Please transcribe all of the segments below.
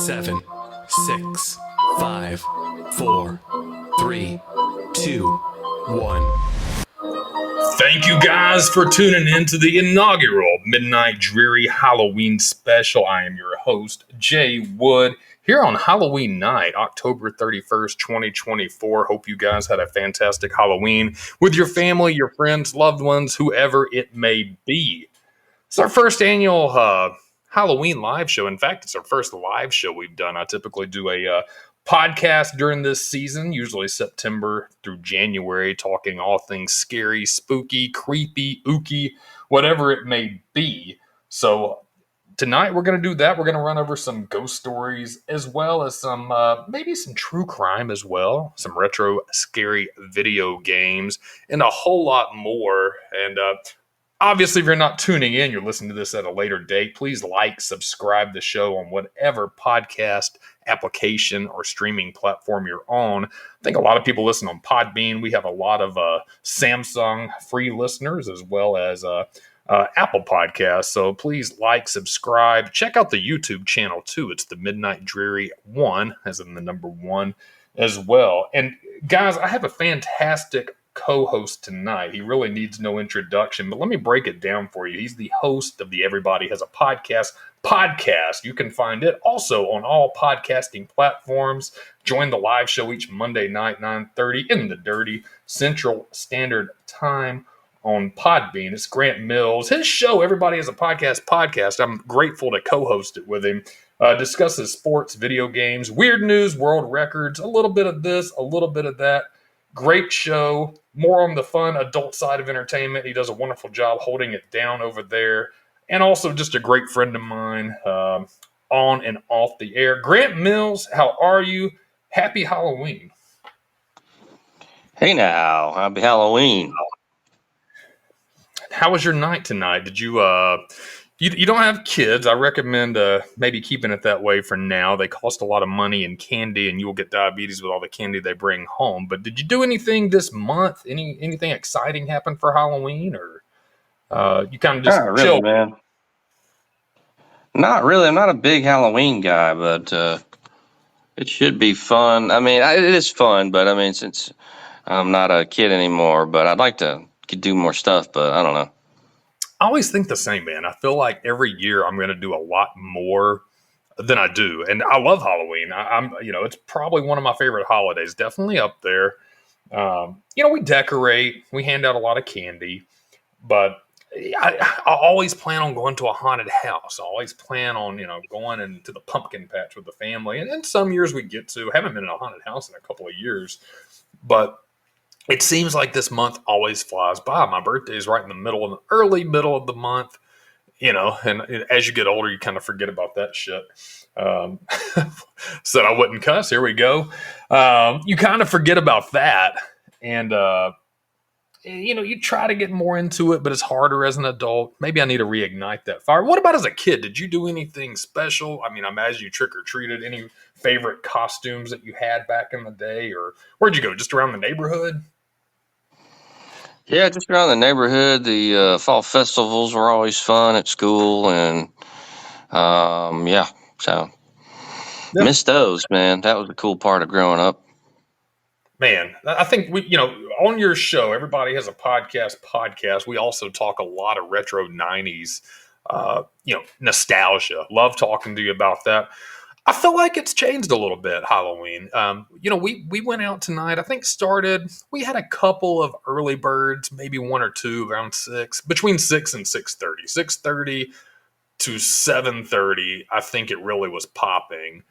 7, 6, 5, 4, 3, 2, 1. Thank you guys for tuning in to the inaugural Midnight Dreary Halloween special. I am your host, Jay Wood, here on Halloween night, October 31st, 2024. Hope you guys had a fantastic Halloween with your family, your friends, loved ones, whoever it may be. It's our first annual Halloween live show. In fact, it's our first live show we've done. I typically do a podcast during this season, usually September through January, talking all things scary, spooky, creepy, ooky, whatever it may be. So tonight we're going to do that. We're going to run over some ghost stories as well as some maybe some true crime as well, some retro scary video games, and a whole lot more. And obviously, if you're not tuning in, you're listening to this at a later date, please subscribe the show on whatever podcast application or streaming platform you're on. I think a lot of people listen on Podbean. We have a lot of Samsung free listeners as well as Apple Podcasts. So please subscribe. Check out the YouTube channel too. It's the Midnight Dreary 1, as in the number 1 as well. And guys, I have a fantastic co-host tonight. He really needs no introduction, but let me break it down for you. He's the host of the Everybody Has a Podcast. You can find it also on all podcasting platforms. Join the live show each Monday night, 9:30 in the dirty Central Standard Time on Podbean. It's Grant Mills. His show, Everybody Has a Podcast. I'm grateful to co-host it with him. Discusses sports, video games, weird news, world records, a little bit of this, a little bit of that. Great show, more on the fun adult side of entertainment. He does a wonderful job holding it down over there. And also just a great friend of mine on and off the air. Grant Mills, how are you? Happy Halloween. Hey now, happy Halloween. How was your night tonight? Did you you don't have kids. I recommend maybe keeping it that way for now. They cost a lot of money in candy, and you will get diabetes with all the candy they bring home. But did you do anything this month? Anything exciting happen for Halloween, or you kind of just Not really, chill? man. Not really. I'm not a big Halloween guy, but it should be fun. I mean, it is fun, but I mean, since I'm not a kid anymore, but I'd like to do more stuff, but I don't know. I always think the same, man. I feel like every year I'm going to do a lot more than I do, and I love Halloween. I'm it's probably one of my favorite holidays. Definitely up there. We decorate, we hand out a lot of candy, but I always plan on going to a haunted house. I always plan on going into the pumpkin patch with the family, and some years we get to. Haven't been in a haunted house in a couple of years, but it seems like this month always flies by. My birthday is right in the early middle of the month, and as you get older, you kind of forget about that shit. Said I wouldn't cuss. Here we go. You kind of forget about that. And, you try to get more into it, but it's harder as an adult. Maybe I need to reignite that fire. What about as a kid? Did you do anything special? I mean, I imagine you trick-or-treated. Any favorite costumes that you had back in the day? Or where'd you go? Just around the neighborhood? Yeah, just around the neighborhood. The fall festivals were always fun at school, and so missed those, man. That was a cool part of growing up. Man, I think on your show, Everybody Has a Podcast. We also talk a lot of retro 90s, nostalgia. Love talking to you about that. I feel like it's changed a little bit, Halloween. We went out tonight. I think we had a couple of early birds, maybe one or two around 6, between 6 and 6:30. 6:30 to 7:30, I think it really was popping.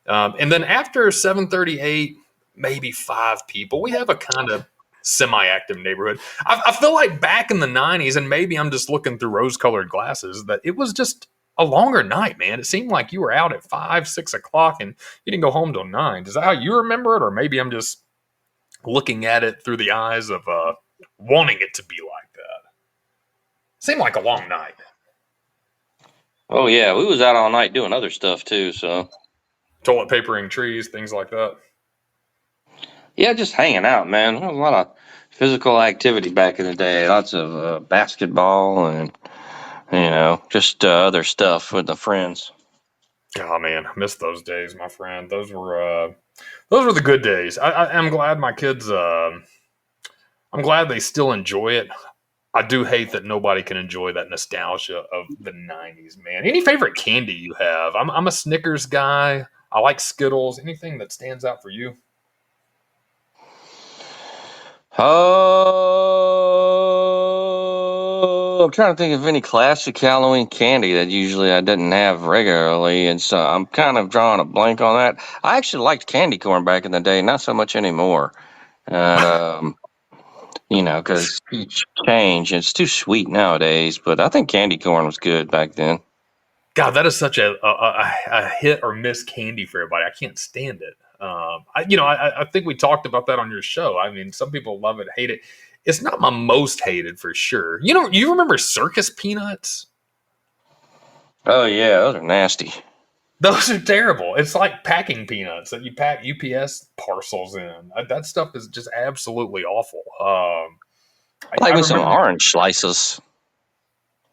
And then after 7:38, maybe 5 people. We have a kind of semi-active neighborhood. I feel like back in the 90s, and maybe I'm just looking through rose-colored glasses, that it was just a longer night, man. It seemed like you were out at 5, 6 o'clock, and you didn't go home till 9. Is that how you remember it? Or maybe I'm just looking at it through the eyes of wanting it to be like that. Seemed like a long night. Oh, yeah. We was out all night doing other stuff, too, so. Toilet papering trees, things like that. Yeah, just hanging out, man. There was a lot of physical activity back in the day. Lots of basketball and, just other stuff with the friends. God, man, I miss those days, my friend. Those were the good days. I'm glad my kids. I'm glad they still enjoy it. I do hate that nobody can enjoy that nostalgia of the '90s, man. Any favorite candy you have? I'm a Snickers guy. I like Skittles. Anything that stands out for you? Oh, I'm trying to think of any classic Halloween candy that usually I didn't have regularly, and so I'm kind of drawing a blank on that. I actually liked candy corn back in the day, not so much anymore. And because it's changed, it's too sweet nowadays. But I think candy corn was good back then. God, that is such a hit or miss candy for everybody. I can't stand it. I think we talked about that on your show. I mean, some people love it, hate it. It's not my most hated for sure. You remember circus peanuts? Oh yeah, those are nasty. Those are terrible. It's like packing peanuts that you pack UPS parcels in. That stuff is just absolutely awful. I like I me some remember, orange slices.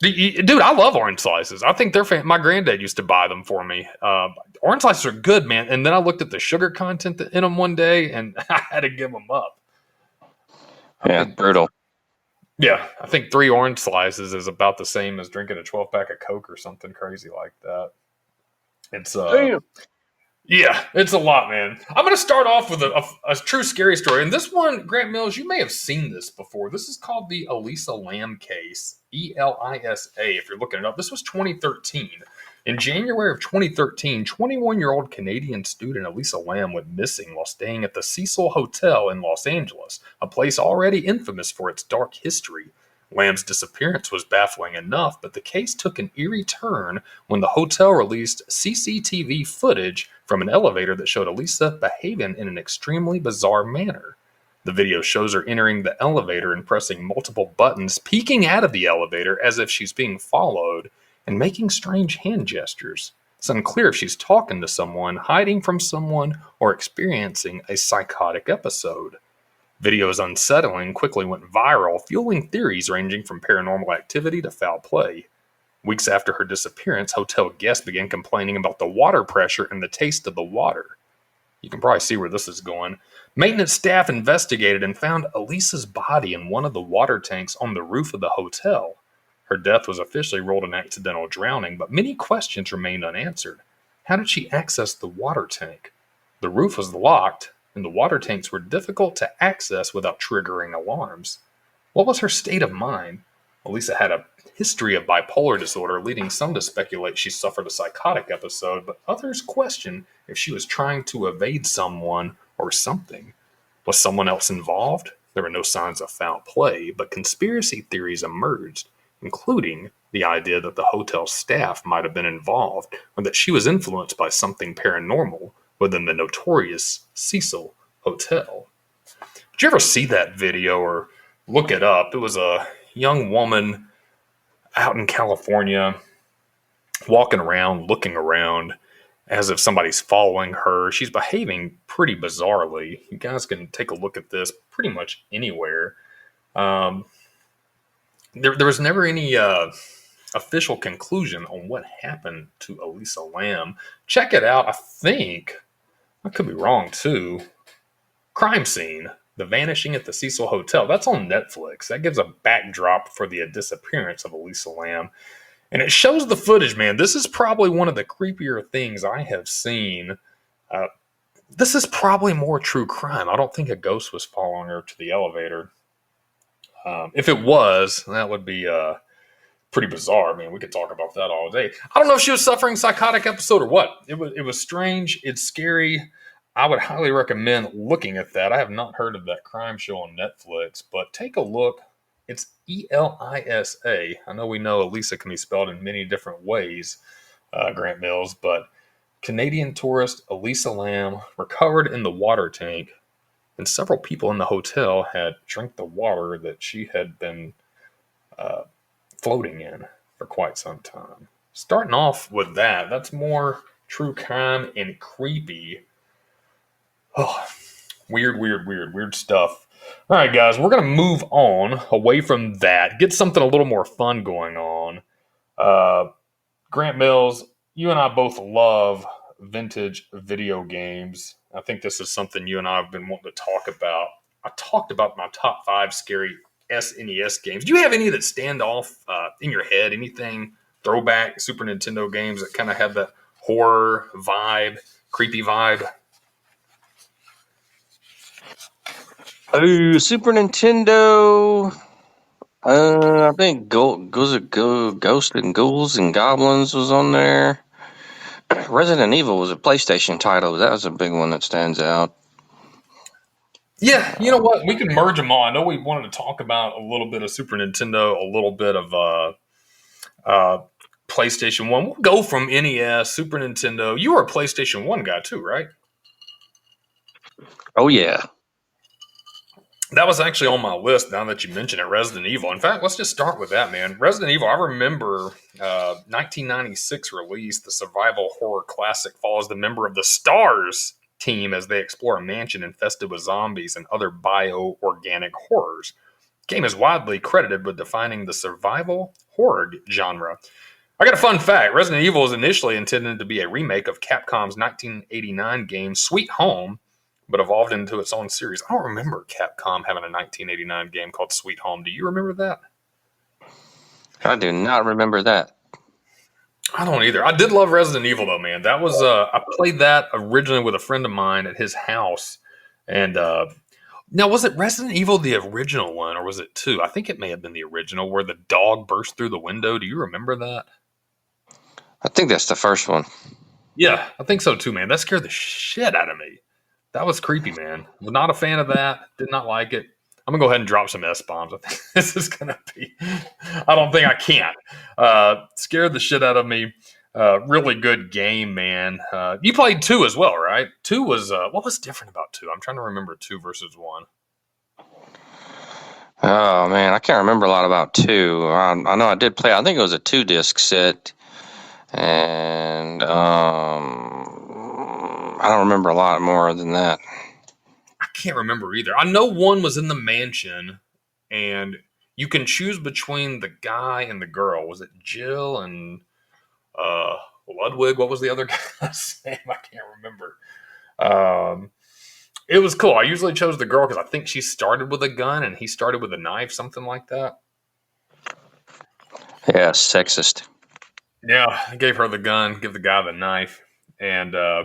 dude. I love orange slices. I think my granddad used to buy them for me. Orange slices are good, man. And then I looked at the sugar content in them one day, and I had to give them up. I Yeah, think, brutal. yeah, I think 3 orange slices is about the same as drinking a 12 pack of Coke or something crazy like that. It's Damn. Yeah, it's a lot, man. I'm going to start off with a true scary story. And this one, Grant Mills, you may have seen this before. This is called the Elisa Lam case, ELISA, if you're looking it up. This was 2013. In January of 2013, 21-year-old Canadian student Elisa Lam went missing while staying at the Cecil Hotel in Los Angeles, a place already infamous for its dark history. Lamb's disappearance was baffling enough, but the case took an eerie turn when the hotel released CCTV footage from an elevator that showed Elisa behaving in an extremely bizarre manner. The video shows her entering the elevator and pressing multiple buttons, peeking out of the elevator as if she's being followed, and making strange hand gestures. It's unclear if she's talking to someone, hiding from someone, or experiencing a psychotic episode. Videos unsettling quickly went viral, fueling theories ranging from paranormal activity to foul play. Weeks after her disappearance, hotel guests began complaining about the water pressure and the taste of the water. You can probably see where this is going. Maintenance staff investigated and found Elisa's body in one of the water tanks on the roof of the hotel. Her death was officially ruled an accidental drowning, but many questions remained unanswered. How did she access the water tank? The roof was locked, and the water tanks were difficult to access without triggering alarms. What was her state of mind? Elisa had a history of bipolar disorder, leading some to speculate she suffered a psychotic episode, but others question if she was trying to evade someone or something. Was someone else involved? There were no signs of foul play, but conspiracy theories emerged, including the idea that the hotel staff might have been involved or that she was influenced by something paranormal within the notorious Cecil Hotel. Did you ever see that video or look it up? It was a young woman out in California walking around, looking around as if somebody's following her. She's behaving pretty bizarrely. You guys can take a look at this pretty much anywhere. Um, there was never any official conclusion on what happened to Elisa Lam. Check it out. I think, I could be wrong too. Crime Scene, The Vanishing at the Cecil Hotel. That's on Netflix. That gives a backdrop for the disappearance of Elisa Lam. And it shows the footage, man. This is probably one of the creepier things I have seen. Uh, this is probably more true crime. I don't think a ghost was following her to the elevator. If it was, that would be pretty bizarre. I mean, we could talk about that all day. I don't know if she was suffering psychotic episode or what. It was strange. It's scary. I would highly recommend looking at that. I have not heard of that crime show on Netflix, but take a look. It's ELISA. I know we know Elisa can be spelled in many different ways, Grant Mills, but Canadian tourist Elisa Lam recovered in the water tank, and several people in the hotel had drank the water that she had been uh, floating in for quite some time. Starting off with that, that's more true crime and creepy. Oh, weird stuff. All right, guys, we're going to move on away from that, get something a little more fun going on. Uh, Grant Mills, you and I both love vintage video games. I think this is something you and I have been wanting to talk about. I talked about my top five scary SNES games. Do you have any that stand off in your head? Anything throwback Super Nintendo games that kind of have that horror vibe, creepy vibe? Oh, Super Nintendo. I think Ghost and Ghouls and Goblins was on there. Resident Evil was a PlayStation title. That was a big one that stands out. Yeah, you know what? We can merge them all. I know we wanted to talk about a little bit of Super Nintendo, a little bit of uh, PlayStation 1. We'll go from NES, Super Nintendo. You were a PlayStation 1 guy too, right? Oh yeah. That was actually on my list now that you mention it, Resident Evil. In fact, let's just start with that, man. Resident Evil, I remember 1996 release, the survival horror classic follows the member of the STARS team as they explore a mansion infested with zombies and other bioorganic horrors. The game is widely credited with defining the survival horror genre. I got a fun fact. Resident Evil was initially intended to be a remake of Capcom's 1989 game Sweet Home, but evolved into its own series. I don't remember Capcom having a 1989 game called Sweet Home. Do you remember that? I do not remember that. I don't either. I did love Resident Evil though, man. That was I played that originally with a friend of mine at his house, and now was it Resident Evil the original one or was it two? I think it may have been the original where the dog burst through the window. Do you remember that? I think that's the first one. Yeah, I think so too, man. That scared the shit out of me. That was creepy, man. Was not a fan of that. Did not like it. I'm gonna go ahead and drop some S bombs. I think this is gonna be. I don't think I can. Scared the shit out of me. Really good game, man. You played two as well, right? Two was what was different about two? I'm trying to remember two versus one. Oh man, I can't remember a lot about two. I know I did play. I think it was a 2-disc set, and I don't remember a lot more than that. I can't remember either. I know one was in the mansion, and you can choose between the guy and the girl. Was it Jill and uh, Ludwig? What was the other guy's name? I can't remember. Um, it was cool. I usually chose the girl because I think she started with a gun and he started with a knife, something like that. Yeah, sexist. Yeah, I gave her the gun, give the guy the knife, and I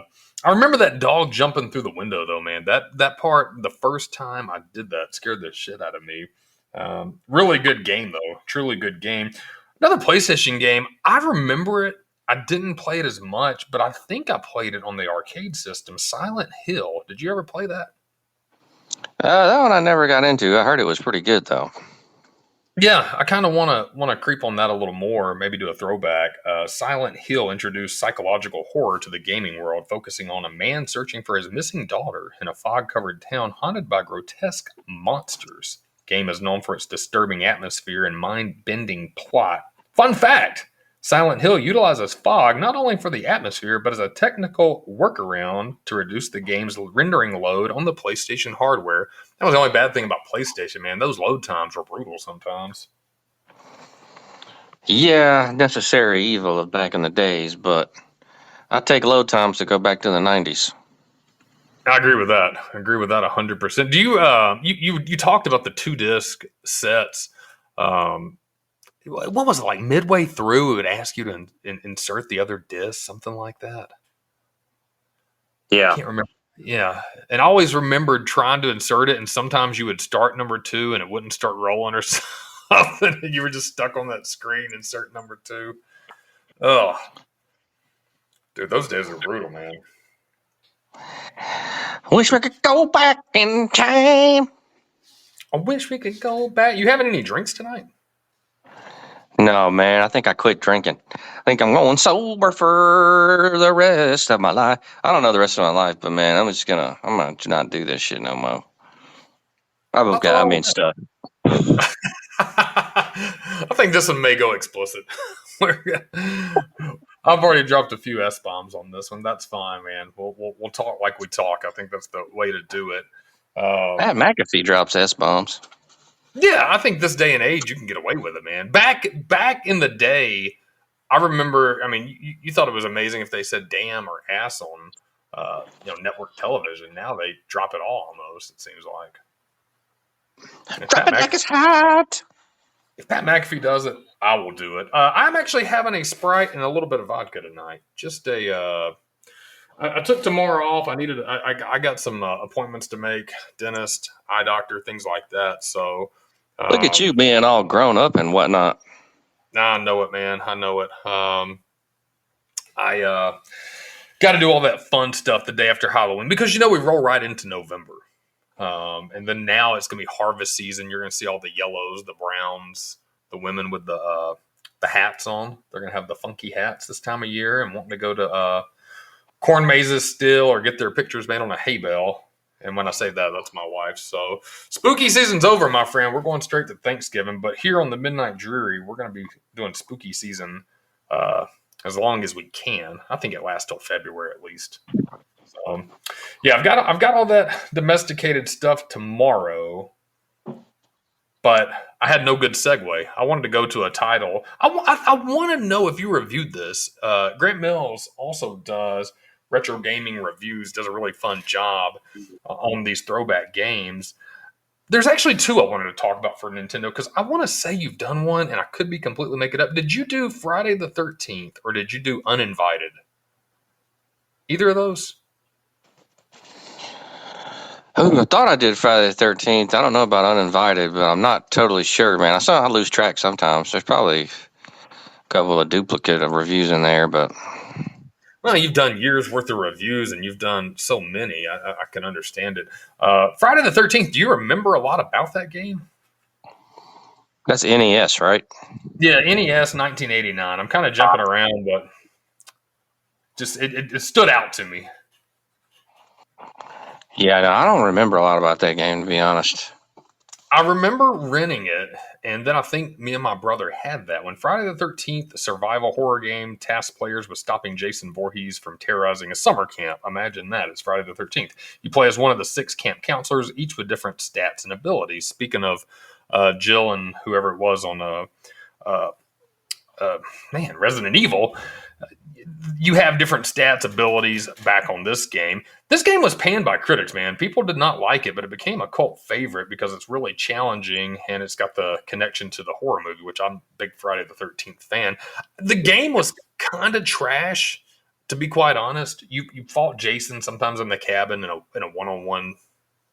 remember that dog jumping through the window though, man. That part, the first time I did that, scared the shit out of me. Really good game though, truly good game. Another PlayStation game. I remember it. I didn't play it as much, but I think I played it on the arcade system. Silent Hill. Did you ever play that? That one I never got into. I heard it was pretty good though. Yeah, I kind of want to creep on that a little more. Maybe do a throwback. Silent Hill introduced psychological horror to the gaming world, focusing on a man searching for his missing daughter in a fog-covered town haunted by grotesque monsters. Game is known for its disturbing atmosphere and mind-bending plot. Fun fact: Silent Hill utilizes fog not only for the atmosphere, but as a technical workaround to reduce the game's rendering load on the PlayStation hardware. That was the only bad thing about PlayStation, man. Those load times were brutal sometimes. Yeah, necessary evil of back in the days, but I take load times to go back to the 90s. I agree with that. I agree with that 100%. Do you you talked about the 2-disc sets? Um, what was it like? Midway through, it would ask you to insert the other disc, something like that. I Yeah. can't remember. Yeah, and I always remembered trying to insert it, and sometimes you would start number two, and it wouldn't start rolling or something, and you were just stuck on that screen. Insert number two. Oh, dude, those days were brutal, man. I wish we could go back in time. I wish we could go back. You having any drinks tonight? No, man, I think I quit drinking. I think I'm going sober for the rest of my life. I don't know the rest of my life, but man, I'm gonna not do this shit no more. Nothing I wrong mean, with stuff. that. I think this one may go explicit. I've already dropped a few S bombs on this one. That's fine, man. We'll talk like we talk. I think that's the way to do it. That McAfee drops S-bombs. Yeah, I think this day and age you can get away with it, man. Back in the day, I remember. I mean, you thought it was amazing if they said "damn" or "ass" on network television. Now they drop it all almost. It seems like. If Drop Pat, it like it's hot. if Pat McAfee does it, I will do it. I'm actually having a Sprite and a little bit of vodka tonight. Just a. I took tomorrow off. I got some appointments to make, dentist, eye doctor, things like that. So, Look at you being all grown up and whatnot. nah, I know it, man. I know it. I got to do all that fun stuff the day after Halloween because we roll right into November. And then now it's gonna be harvest season. You're gonna see all the yellows, the browns, the women with the hats on. They're gonna have the funky hats this time of year and wanting to go to corn mazes still or get their pictures made on a hay bale. And when I say that, that's my wife. So spooky season's over, my friend. We're going straight to Thanksgiving. But here on the Midnight Dreary, we're going to be doing spooky season as long as we can. I think it lasts till February at least. So, yeah, I've got all that domesticated stuff tomorrow, but I had no good segue. I wanted to go to a title. I want to know if you reviewed this. Grant Mills also does retro gaming reviews, does a really fun job on these throwback games. There's actually two I wanted to talk about for Nintendo because I want to say you've done one and I could be completely making it up. Did you do Friday the 13th or did you do Uninvited? Either of those? Oh, I thought I did Friday the 13th. I don't know about Uninvited, but I'm not totally sure, man. I lose track sometimes. There's probably a couple of duplicate of reviews in there, but Well, you've done years worth of reviews and you've done so many. I can understand it. Friday the 13th, do you remember a lot about that game? that's NES, right? Yeah, NES 1989. I'm kind of jumping around, but just it stood out to me. Yeah, no, I don't remember a lot about that game, to be honest. I remember renting it, and then I think me and my brother had that one. Friday the 13th, a survival horror game, tasked players with stopping Jason Voorhees from terrorizing a summer camp. Imagine that. It's Friday the 13th. You play as one of the 6 camp counselors, each with different stats and abilities. Speaking of Jill and whoever it was on uh, Resident Evil, you have different stats, abilities back on this game. This game was panned by critics, man. People did not like it, but it became a cult favorite because it's really challenging and it's got the connection to the horror movie, which I'm a big Friday the 13th fan. The game was kind of trash, to be quite honest. You fought Jason sometimes in the cabin in a one-on-one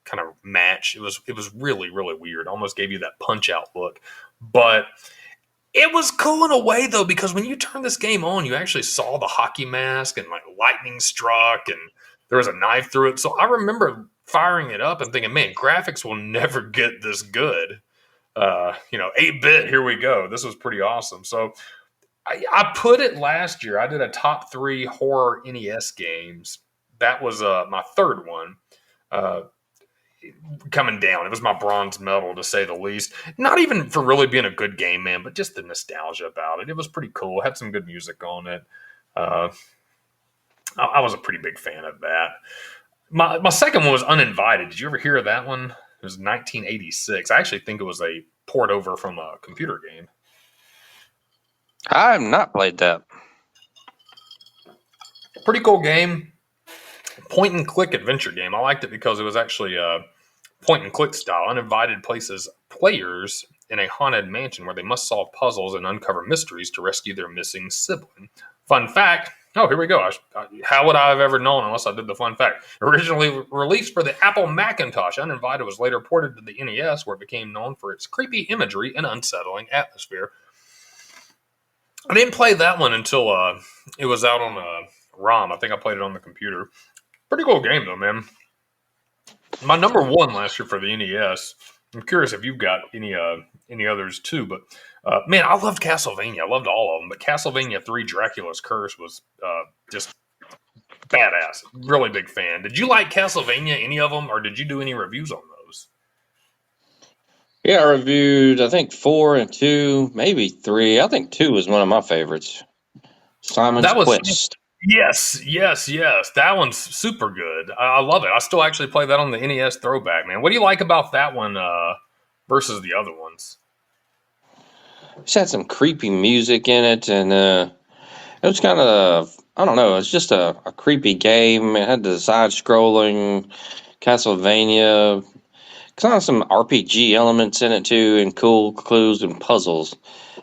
kind of match. It was really, really weird. Almost gave you that punch-out look. But it was cool in a way though, because when you turn this game on, you actually saw the hockey mask and like lightning struck and there was a knife through it. So I remember firing it up and thinking, man, graphics will never get this good. 8-bit, here we go. This was pretty awesome. So I put it last year. I did a top 3 horror NES games. That was my third one. Coming down. It was my bronze medal, to say the least. Not even for really being a good game, man, but just the nostalgia about it. It was pretty cool. It had some good music on it. I was a pretty big fan of that. My second one was Uninvited. Did you ever hear of that one? It was 1986. I actually think it was a port over from a computer game. I have not played that. Pretty cool game. Point and click adventure game. I liked it because it was actually point and click style. Uninvited places players in a haunted mansion where they must solve puzzles and uncover mysteries to rescue their missing sibling. Fun fact. Oh, here we go. How would I have ever known unless I did the fun fact? Originally released for the Apple Macintosh, Uninvited was later ported to the NES, where it became known for its creepy imagery and unsettling atmosphere. I didn't play that one until it was out on ROM. I think I played it on the computer. Pretty cool game, though, man. My number one last year for the NES. I'm curious if you've got any others too, but man, I loved Castlevania. I loved all of them, but Castlevania 3 Dracula's Curse was just badass. Really big fan. Did you like Castlevania, any of them, or did you do any reviews on those? Yeah, I reviewed, I think 4 and 2, maybe 3. I think 2 was one of my favorites. Simon's Quest. Yes. That one's super good. I love it. I still actually play that on the NES throwback, man. What do you like about that one versus the other ones? It's had some creepy music in it, and It was kind of, I don't know, it's just a creepy game. It had the side-scrolling Castlevania, kind of some RPG elements in it too, and cool clues and puzzles.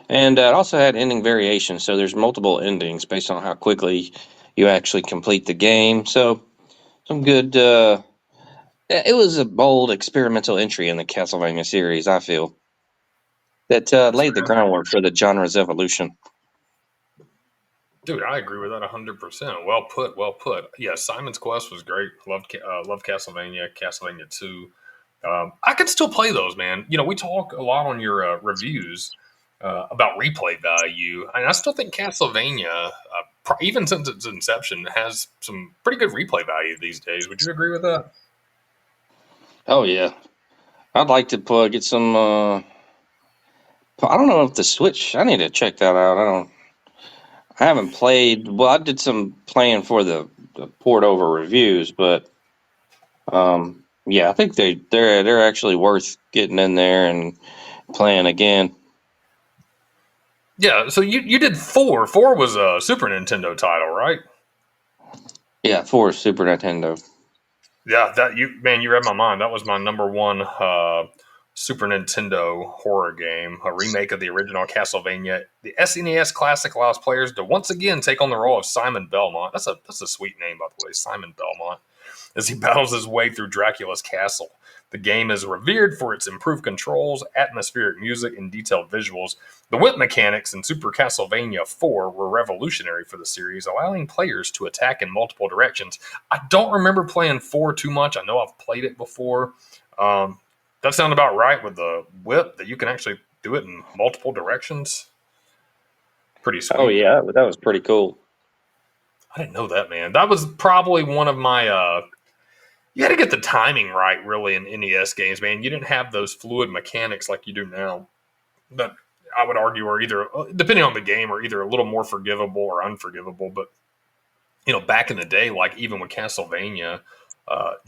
And it also had ending variations, so there's multiple endings based on how quickly you actually complete the game. So some good. It was a bold experimental entry in the Castlevania series. I feel that That's laid the fantastic. groundwork for the genre's evolution. Dude, I agree with that 100%. Well put, well put. Yeah, Simon's Quest was great. Loved Castlevania, Castlevania 2. I can still play those, man. You know, we talk a lot on your reviews about replay value, and I still think Castlevania, even since its inception, has some pretty good replay value these days. Would you agree with that? Oh yeah, I'd like to get some. I don't know if the Switch. I need to check that out. I don't. I haven't played. Well, I did some playing for the port over reviews, but yeah, I think they're actually worth getting in there and playing again. Yeah, so you did four. Four was a Super Nintendo title, right? Yeah, for Super Nintendo. Yeah, that you man, you read my mind. That was my number one Super Nintendo horror game, a remake of the original Castlevania. The SNES classic allows players to once again take on the role of Simon Belmont. That's a sweet name, by the way, Simon Belmont, as he battles his way through Dracula's castle. The game is revered for its improved controls, atmospheric music, and detailed visuals. The whip mechanics in Super Castlevania 4 were revolutionary for the series, allowing players to attack in multiple directions. I don't remember playing 4 too much. I know I've played it before. Um, that sound about right with the whip, that you can actually do it in multiple directions. Pretty Oh sweet. yeah, that was pretty cool. I didn't know that, man. That was probably one of my you had to get the timing right, really, in NES games, man. You didn't have those fluid mechanics like you do now. That I would argue are either, depending on the game, are either a little more forgivable or unforgivable. But you know, back in the day, like even with Castlevania,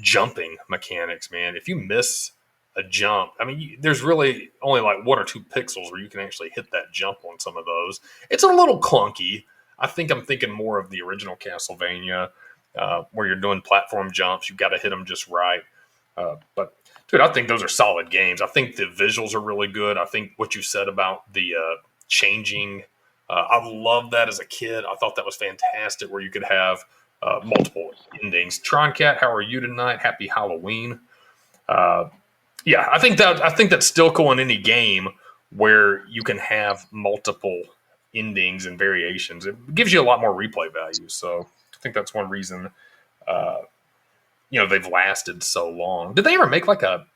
jumping mechanics, man, if you miss a jump, I mean, there's really only like 1 or 2 pixels where you can actually hit that jump on some of those. It's a little clunky. I think I'm thinking more of the original Castlevania, where you're doing platform jumps. You've got to hit them just right. But dude, I think those are solid games. I think the visuals are really good. I think what you said about the changing, I loved that as a kid. I thought that was fantastic, where you could have multiple endings. Tron Cat, how are you tonight? Happy Halloween. Uh, yeah, I think that's still cool in any game where you can have multiple endings and variations. It gives you a lot more replay value. So I think that's one reason uh, they've lasted so long. Did they ever make like a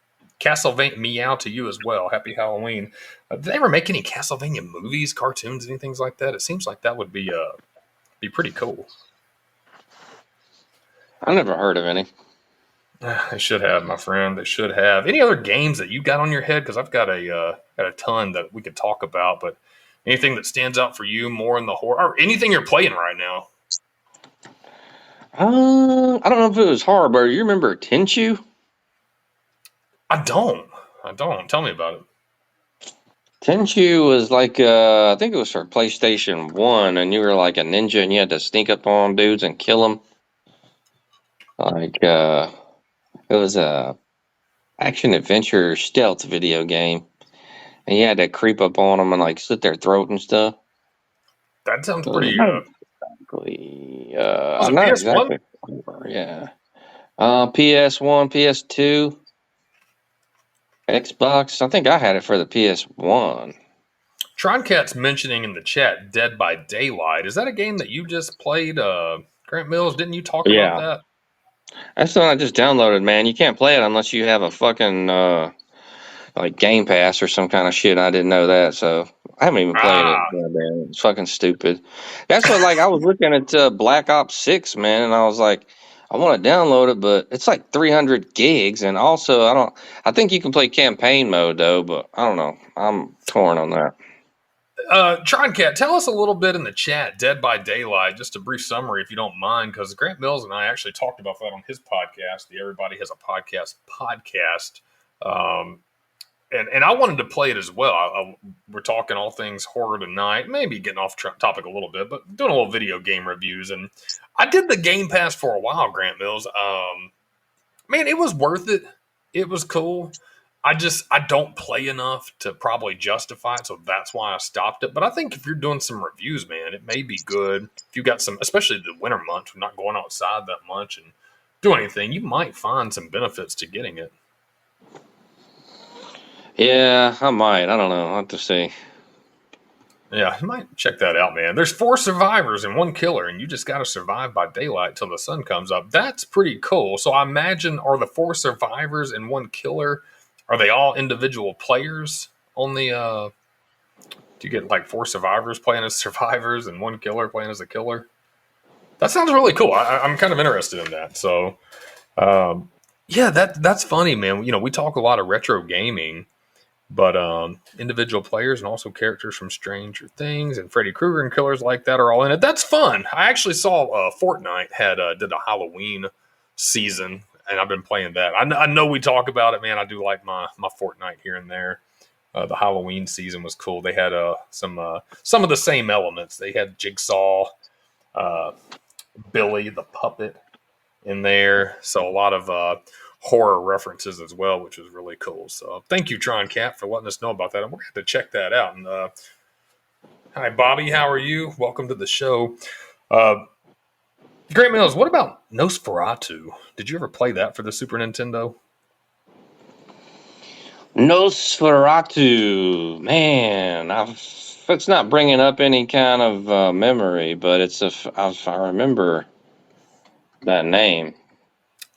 Castlevania Meow to you as well? Happy Halloween. Did they ever make any Castlevania movies, cartoons, anything like that? It seems like that would be pretty cool. I never heard of any. They should have, my friend. They should have. Any other games that you got on your head? Because I've got a ton that we could talk about. But anything that stands out for you more in the horror, or anything you're playing right now? I don't know if it was horror, but you remember Tenchu? I don't. I don't. Tell me about it. Tenchu was like I think it was for PlayStation One, and you were like a ninja, and you had to sneak up on dudes and kill them. Like it was a action adventure stealth video game, and you had to creep up on them and like slit their throat and stuff. That sounds I'm pretty. not exactly. Was I'm it not PS1? exactly. Yeah. PS1, PS2, Xbox. I think I had it for the PS1. Troncat's mentioning in the chat Dead by Daylight. Is that a game that you just played? Grant Mills, didn't you talk about Yeah, that? that's the one I just downloaded, man. You can't play it unless you have a fucking like Game Pass or some kind of shit. I didn't know that, so I haven't even played it. Ah, Yeah, man, it's fucking stupid. That's what like I was looking at Black Ops 6, man, and I was like, I want to download it, but it's like 300 gigs, and also I don't. I think you can play campaign mode though, but I don't know. I'm torn on that. Troncat, tell us a little bit in the chat, Dead by Daylight, just a brief summary if you don't mind, because Grant Mills and I actually talked about that on his podcast, the Everybody Has a Podcast podcast. Um, and I wanted to play it as well. We're talking all things horror tonight, maybe getting off topic a little bit, but doing a little video game reviews. And I did the Game Pass for a while, Grant Mills. Man, it was worth it. It was cool. I don't play enough to probably justify it, so that's why I stopped it. But I think if you're doing some reviews, man, it may be good. If you got some, especially the winter months, we're not going outside that much and do anything, you might find some benefits to getting it. Yeah, I might. I don't know. I'll have to see. Yeah, you might check that out, man. There's 4 survivors and 1 killer, and you just got to survive by daylight till the sun comes up. That's pretty cool. So I imagine, are the 4 survivors and 1 killer, are they all individual players on the? Do you get like 4 survivors playing as survivors and 1 killer playing as a killer? That sounds really cool. I'm kind of interested in that. So, yeah, that's funny, man. You know, we talk a lot of retro gaming. But individual players and also characters from Stranger Things and Freddy Krueger and killers like that are all in it. That's fun. I actually saw Fortnite did a Halloween season, and I've been playing that. I know we talk about it, man. I do like my Fortnite here and there. The Halloween season was cool. They had some of the same elements. They had Jigsaw, Billy the puppet in there, so a lot of horror references as well, which was really cool. So thank you, Tron Cat, for letting us know about that. And we're going to check that out. And hi, Bobby. How are you? Welcome to the show. Great Mills, what about Nosferatu? Did you ever play that for the Super Nintendo? Nosferatu, man, it's not bringing up any kind of memory, but I remember that name.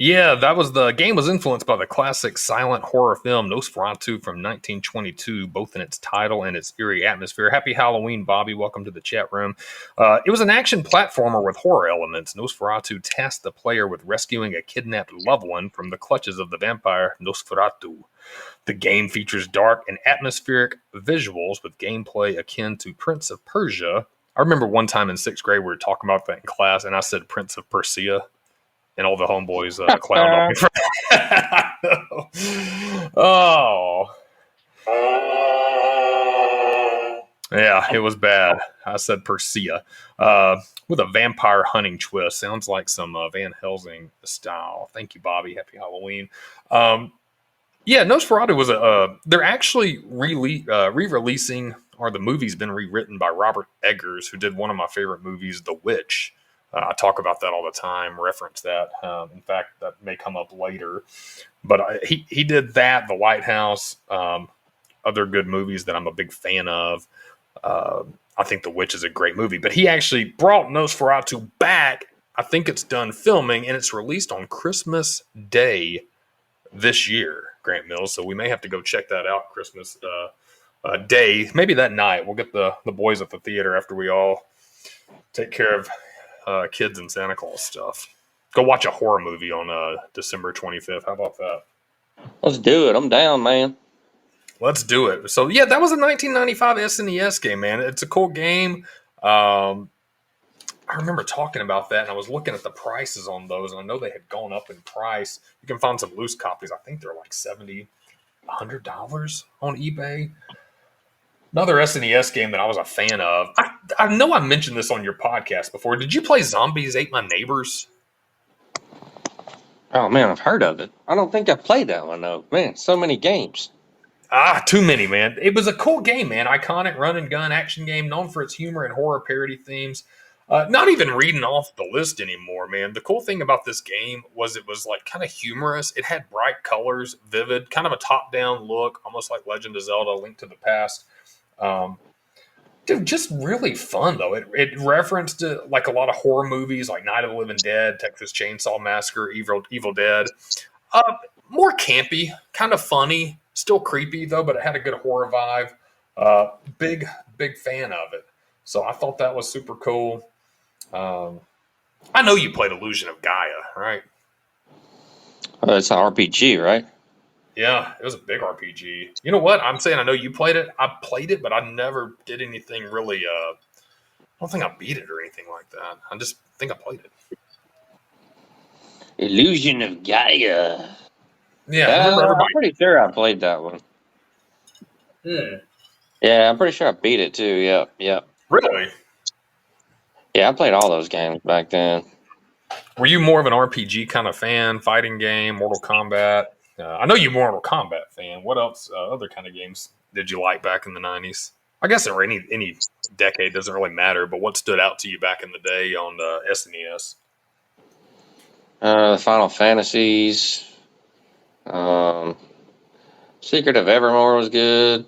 Yeah, the game was influenced by the classic silent horror film Nosferatu from 1922, both in its title and its eerie atmosphere. Happy Halloween, Bobby. Welcome to the chat room. It was an action platformer with horror elements. Nosferatu tasked the player with rescuing a kidnapped loved one from the clutches of the vampire Nosferatu. The game features dark and atmospheric visuals with gameplay akin to Prince of Persia. I remember one time in 6th grade we were talking about that in class, and I said Prince of Persia. And all the homeboys clowned on me for that. Oh. Yeah, it was bad. I said Persia. With a vampire hunting twist. Sounds like some Van Helsing style. Thank you, Bobby. Happy Halloween. Yeah, Nosferatu was they're actually re-releasing, or the movie's been rewritten by Robert Eggers, who did one of my favorite movies, The Witch. I talk about that all the time, reference that. In fact, that may come up later. But he did that, The Lighthouse, other good movies that I'm a big fan of. I think The Witch is a great movie. But he actually brought Nosferatu back. I think it's done filming, and it's released on Christmas Day this year, Grant Mills. So we may have to go check that out Christmas Day. Maybe that night. We'll get the boys at the theater after we all take care of kids and Santa Claus stuff. Go watch a horror movie on December 25th. How about that? Let's do it. I'm down, man. Let's do it. So, yeah, that was a 1995 SNES game, man. It's a cool game. I remember talking about that, and I was looking at the prices on those, and I know they had gone up in price. You can find some loose copies. I think they're like $70, $100 on eBay. Another SNES game that I was a fan of. I know I mentioned this on your podcast before. Did you play Zombies Ate My Neighbors? Oh, man, I've heard of it. I don't think I played that one, though. Man, so many games. Too many, man. It was a cool game, man. Iconic run-and-gun action game, known for its humor and horror parody themes. Not even reading off the list anymore, man. The cool thing about this game was it was like kind of humorous. It had bright colors, vivid, kind of a top-down look, almost like Legend of Zelda: Link to the Past. Dude, just really fun though. It referenced like a lot of horror movies like Night of the Living Dead, Texas Chainsaw Massacre, Evil Dead. More campy, kind of funny, still creepy though, but it had a good horror vibe. Big fan of it. So I thought that was super cool. I know you played Illusion of Gaia, right? It's an RPG, right? Yeah, it was a big RPG. You know what? I'm saying I know you played it. I played it, but I never did anything really. I don't think I beat it or anything like that. I just think I played it. Illusion of Gaia. Yeah, I remember everybody. I'm pretty sure I played that one. Hmm. Yeah, I'm pretty sure I beat it too. Yep, yep. Really? Yeah, I played all those games back then. Were you more of an RPG kind of fan, fighting game, Mortal Kombat? I know you're Mortal Kombat fan. What else? Other kind of games did you like back in the '90s? I guess or any decade doesn't really matter. But what stood out to you back in the day on the SNES? The Final Fantasies. Um, Secret of Evermore was good.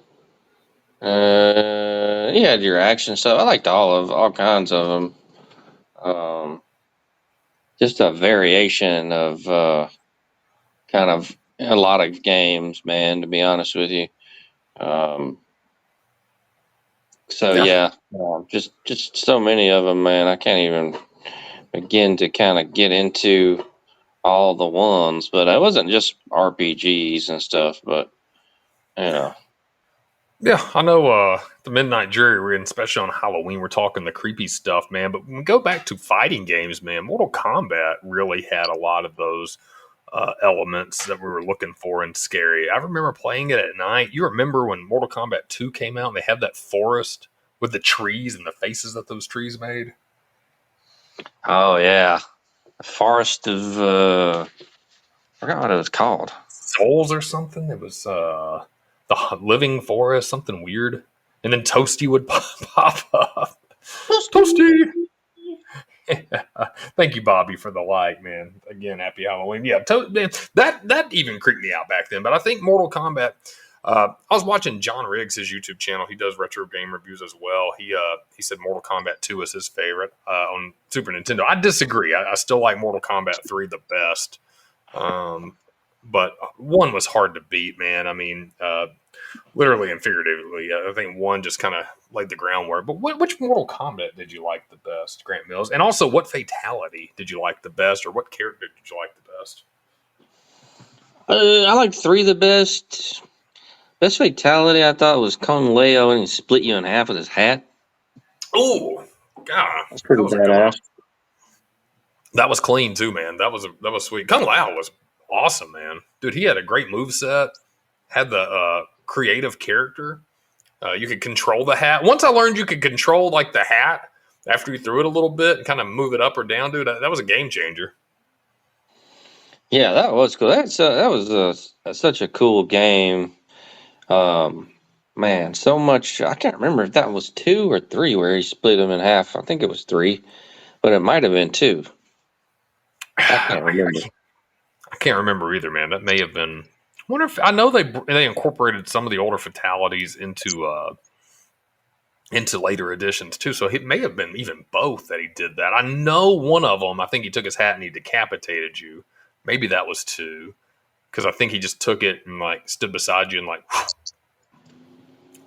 You had your action stuff. I liked all kinds of them. Um, just a variation of kind of a lot of games, man. To be honest with you. Um, so Yeah, yeah, just so many of them, man. I can't even begin to kind of get into all the ones, but it wasn't just RPGs and stuff, but you know. yeah. I know the Midnight Dreary, and especially on Halloween, we're talking the creepy stuff, man. But when we go back to fighting games, man, Mortal Kombat really had a lot of those elements that we were looking for and scary. I remember playing it at night. You remember when Mortal Kombat 2 came out and they had that forest with the trees and the faces that those trees made? Oh yeah, Forest of I forgot what it was called. Souls or something? It was the living forest, something weird. And then Toasty would pop up. Toasty! Thank you, Bobby, for the like, man. Again, happy Halloween. Yeah, man, that even creeped me out back then. But I think Mortal Kombat. I was watching John Riggs, his YouTube channel. He does retro game reviews as well. He said Mortal Kombat 2 is his favorite on Super Nintendo. I disagree. I still like Mortal Kombat 3 the best. But one was hard to beat, man. I mean, literally and figuratively. I think one just kind of laid the groundwork. But which Mortal Kombat did you like the best, Grant Mills? And also, what fatality did you like the best, or what character did you like the best? I like three the best. Best fatality I thought was Kung Lao and he split you in half with his hat. Oh, God, That's that pretty was a good one. badass. That was clean too, man. That was sweet. Kung Lao was awesome, man. Dude, he had a great move set. Had the creative character. You could control the hat. Once I learned you could control like the hat after you threw it a little bit and kind of move it up or down, dude. That was a game changer. Yeah, that was cool. That was such a cool game. Um, Man, so much. I can't remember if that was two or three where he split him in half. I think it was three, but it might have been two. I can't remember. I can't remember either, man. That may have been. I wonder if I know they incorporated some of the older fatalities into later editions too. So it may have been even both that he did that. I know one of them. I think he took his hat and he decapitated you. Maybe that was two because I think he just took it and like stood beside you and like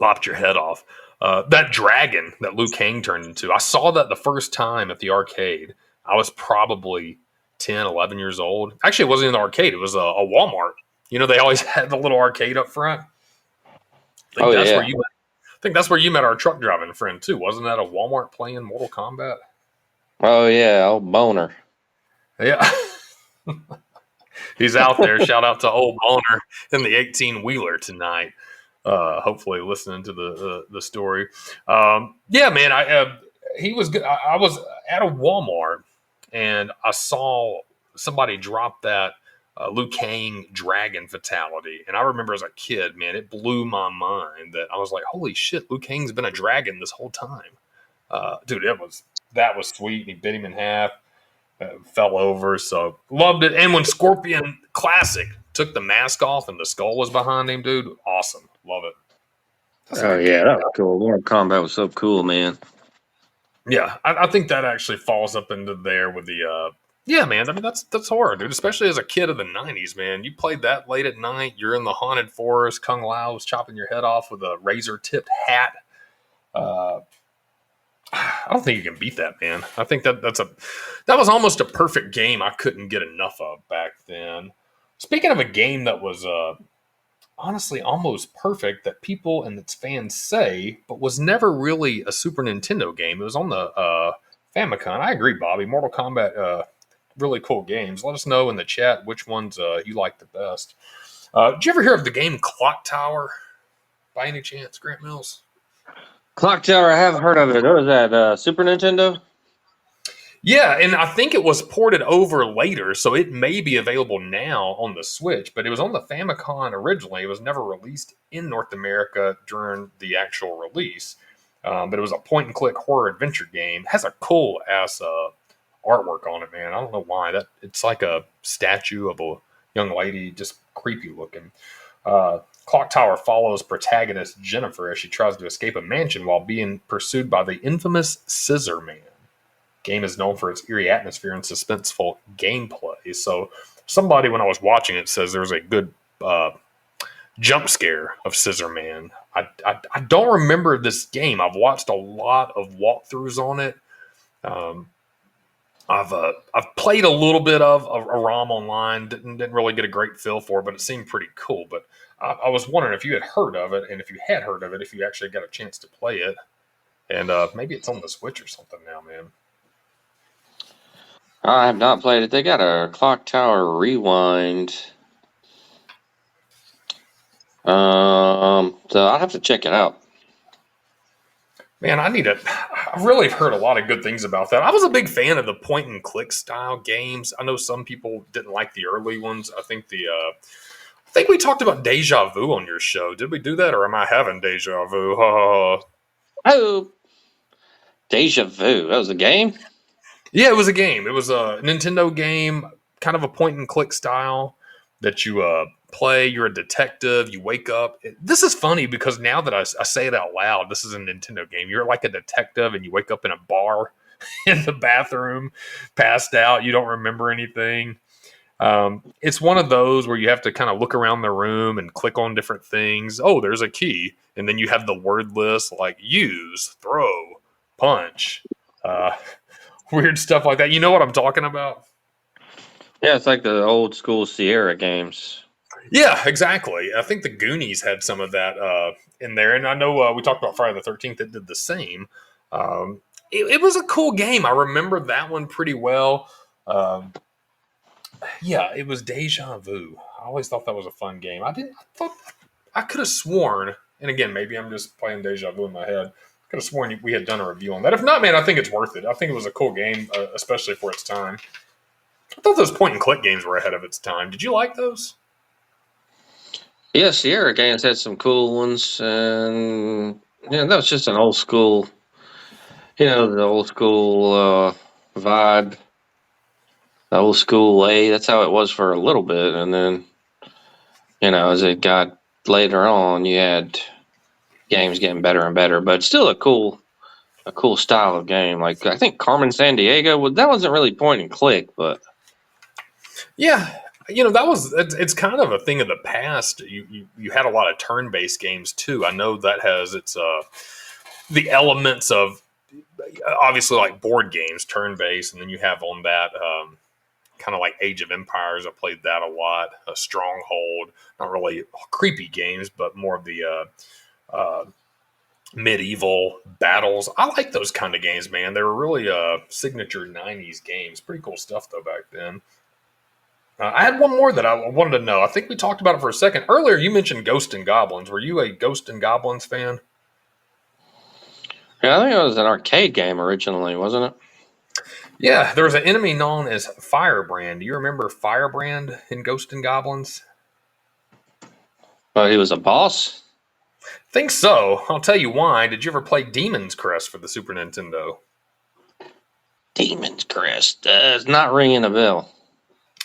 lopped your head off. That dragon that Liu Kang turned into. I saw that the first time at the arcade. I was probably 10, 11 years old. Actually, it wasn't in the arcade. It was a Walmart. You know, they always had the little arcade up front. I think Oh that's where yeah, you. I think that's where you met our truck driving friend too. Wasn't that a Walmart playing Mortal Kombat? oh yeah, old boner. Yeah, he's out there. Shout out to old Boner in the 18 wheeler tonight. Hopefully, listening to the story. Yeah, man. He was good. I was at a Walmart and I saw somebody drop that Liu Kang dragon fatality, and I remember as a kid, man, it blew my mind that I was like, "Holy shit, Liu Kang's been a dragon this whole time." Dude, that was sweet. He bit him in half, fell over, so loved it. And when Scorpion Classic took the mask off and the skull was behind him, dude, awesome, love it. That's a Oh good yeah, game. that was cool. Mortal Kombat was so cool, man. Yeah, I think that actually falls up into there with the. Yeah, man. I mean, that's horror, dude. Especially as a kid of the '90s, man. You played that late at night. You're in the haunted forest. Kung Lao was chopping your head off with a razor tipped hat. Uh, I don't think you can beat that, man. I think that was almost a perfect game. I couldn't get enough of back then. Speaking of a game that was honestly almost perfect that people and its fans say, but was never really a Super Nintendo game. It was on the Famicom. I agree, Bobby. Mortal Kombat, really cool games. Let us know in the chat which ones you like the best. Did you ever hear of the game Clock Tower? by any chance, Grant Mills? Clock Tower, I have heard of it. What was that, Super Nintendo? Yeah, and I think it was ported over later, so it may be available now on the Switch, but it was on the Famicom originally. It was never released in North America during the actual release. But it was a point and click horror adventure game. It has a cool ass artwork on it, man. I don't know why. That it's like a statue of a young lady, just creepy looking. Clock Tower follows protagonist Jennifer as she tries to escape a mansion while being pursued by the infamous Scissor Man. Game is known for its eerie atmosphere and suspenseful gameplay. So, somebody when I was watching it says there's a good jump scare of Scissor Man. I don't remember this game. I've watched a lot of walkthroughs on it. Um, I've played a little bit of a ROM online. Didn't really get a great feel for it, but it seemed pretty cool. But I was wondering if you had heard of it, and if you had heard of it, if you actually got a chance to play it, and maybe it's on the Switch or something now, man. I have not played it. They got a Clock Tower Rewind. So I'll have to check it out. Man, I need to. I really have heard a lot of good things about that. I was a big fan of the point and click style games. I know some people didn't like the early ones. I think I think we talked about Deja Vu on your show. Did we do that, or am I having deja vu? Oh, Deja Vu. That was a game? Yeah, it was a game. It was a Nintendo game, kind of a point and click style that you play. You're a detective. You wake up. This is funny because now that I say it out loud, this is a Nintendo game. You're like a detective, and you wake up in a bar in the bathroom, passed out. You don't remember anything. It's one of those where you have to kind of look around the room and click on different things. Oh, there's a key, and then you have the word list like use, throw, punch. Uh, Weird stuff like that. You know what I'm talking about? Yeah, it's like the old school Sierra games. Yeah, exactly. I think the Goonies had some of that in there, and I know we talked about Friday the 13th that did the same. It was a cool game. I remember that one pretty well. Um, yeah, it was Deja Vu. I always thought that was a fun game. I didn't. I thought I could have sworn, and again, maybe I'm just playing Deja Vu in my head. I could have sworn we had done a review on that. If not, man, I think it's worth it. I think it was a cool game, especially for its time. I thought those point and click games were ahead of its time. Did you like those? Yeah, Sierra games had some cool ones, and yeah, that was just an old school, the old school vibe, the old school way. That's how it was for a little bit, and then as it got later on, you had games getting better and better, but still a cool style of game. Like I think Carmen San Diego, well, that wasn't really point and click, but Yeah, that was it's kind of a thing of the past. You had a lot of turn based games too. I know that has its the elements of obviously like board games, turn based, and then you have on that kind of like Age of Empires. I played that a lot. A Stronghold, not really creepy games, but more of the medieval battles. I like those kind of games, man. They were really signature '90s games. Pretty cool stuff though back then. I had one more that I wanted to know. I think we talked about it for a second earlier. You mentioned Ghost and Goblins. Were you a Ghost and Goblins fan? yeah, I think it was an arcade game originally, wasn't it? Yeah, there was an enemy known as Firebrand. Do you remember Firebrand in Ghost and Goblins? But he was a boss. Think so. I'll tell you why. Did you ever play Demon's Crest for the Super Nintendo? Demon's Crest. It's not ringing a bell.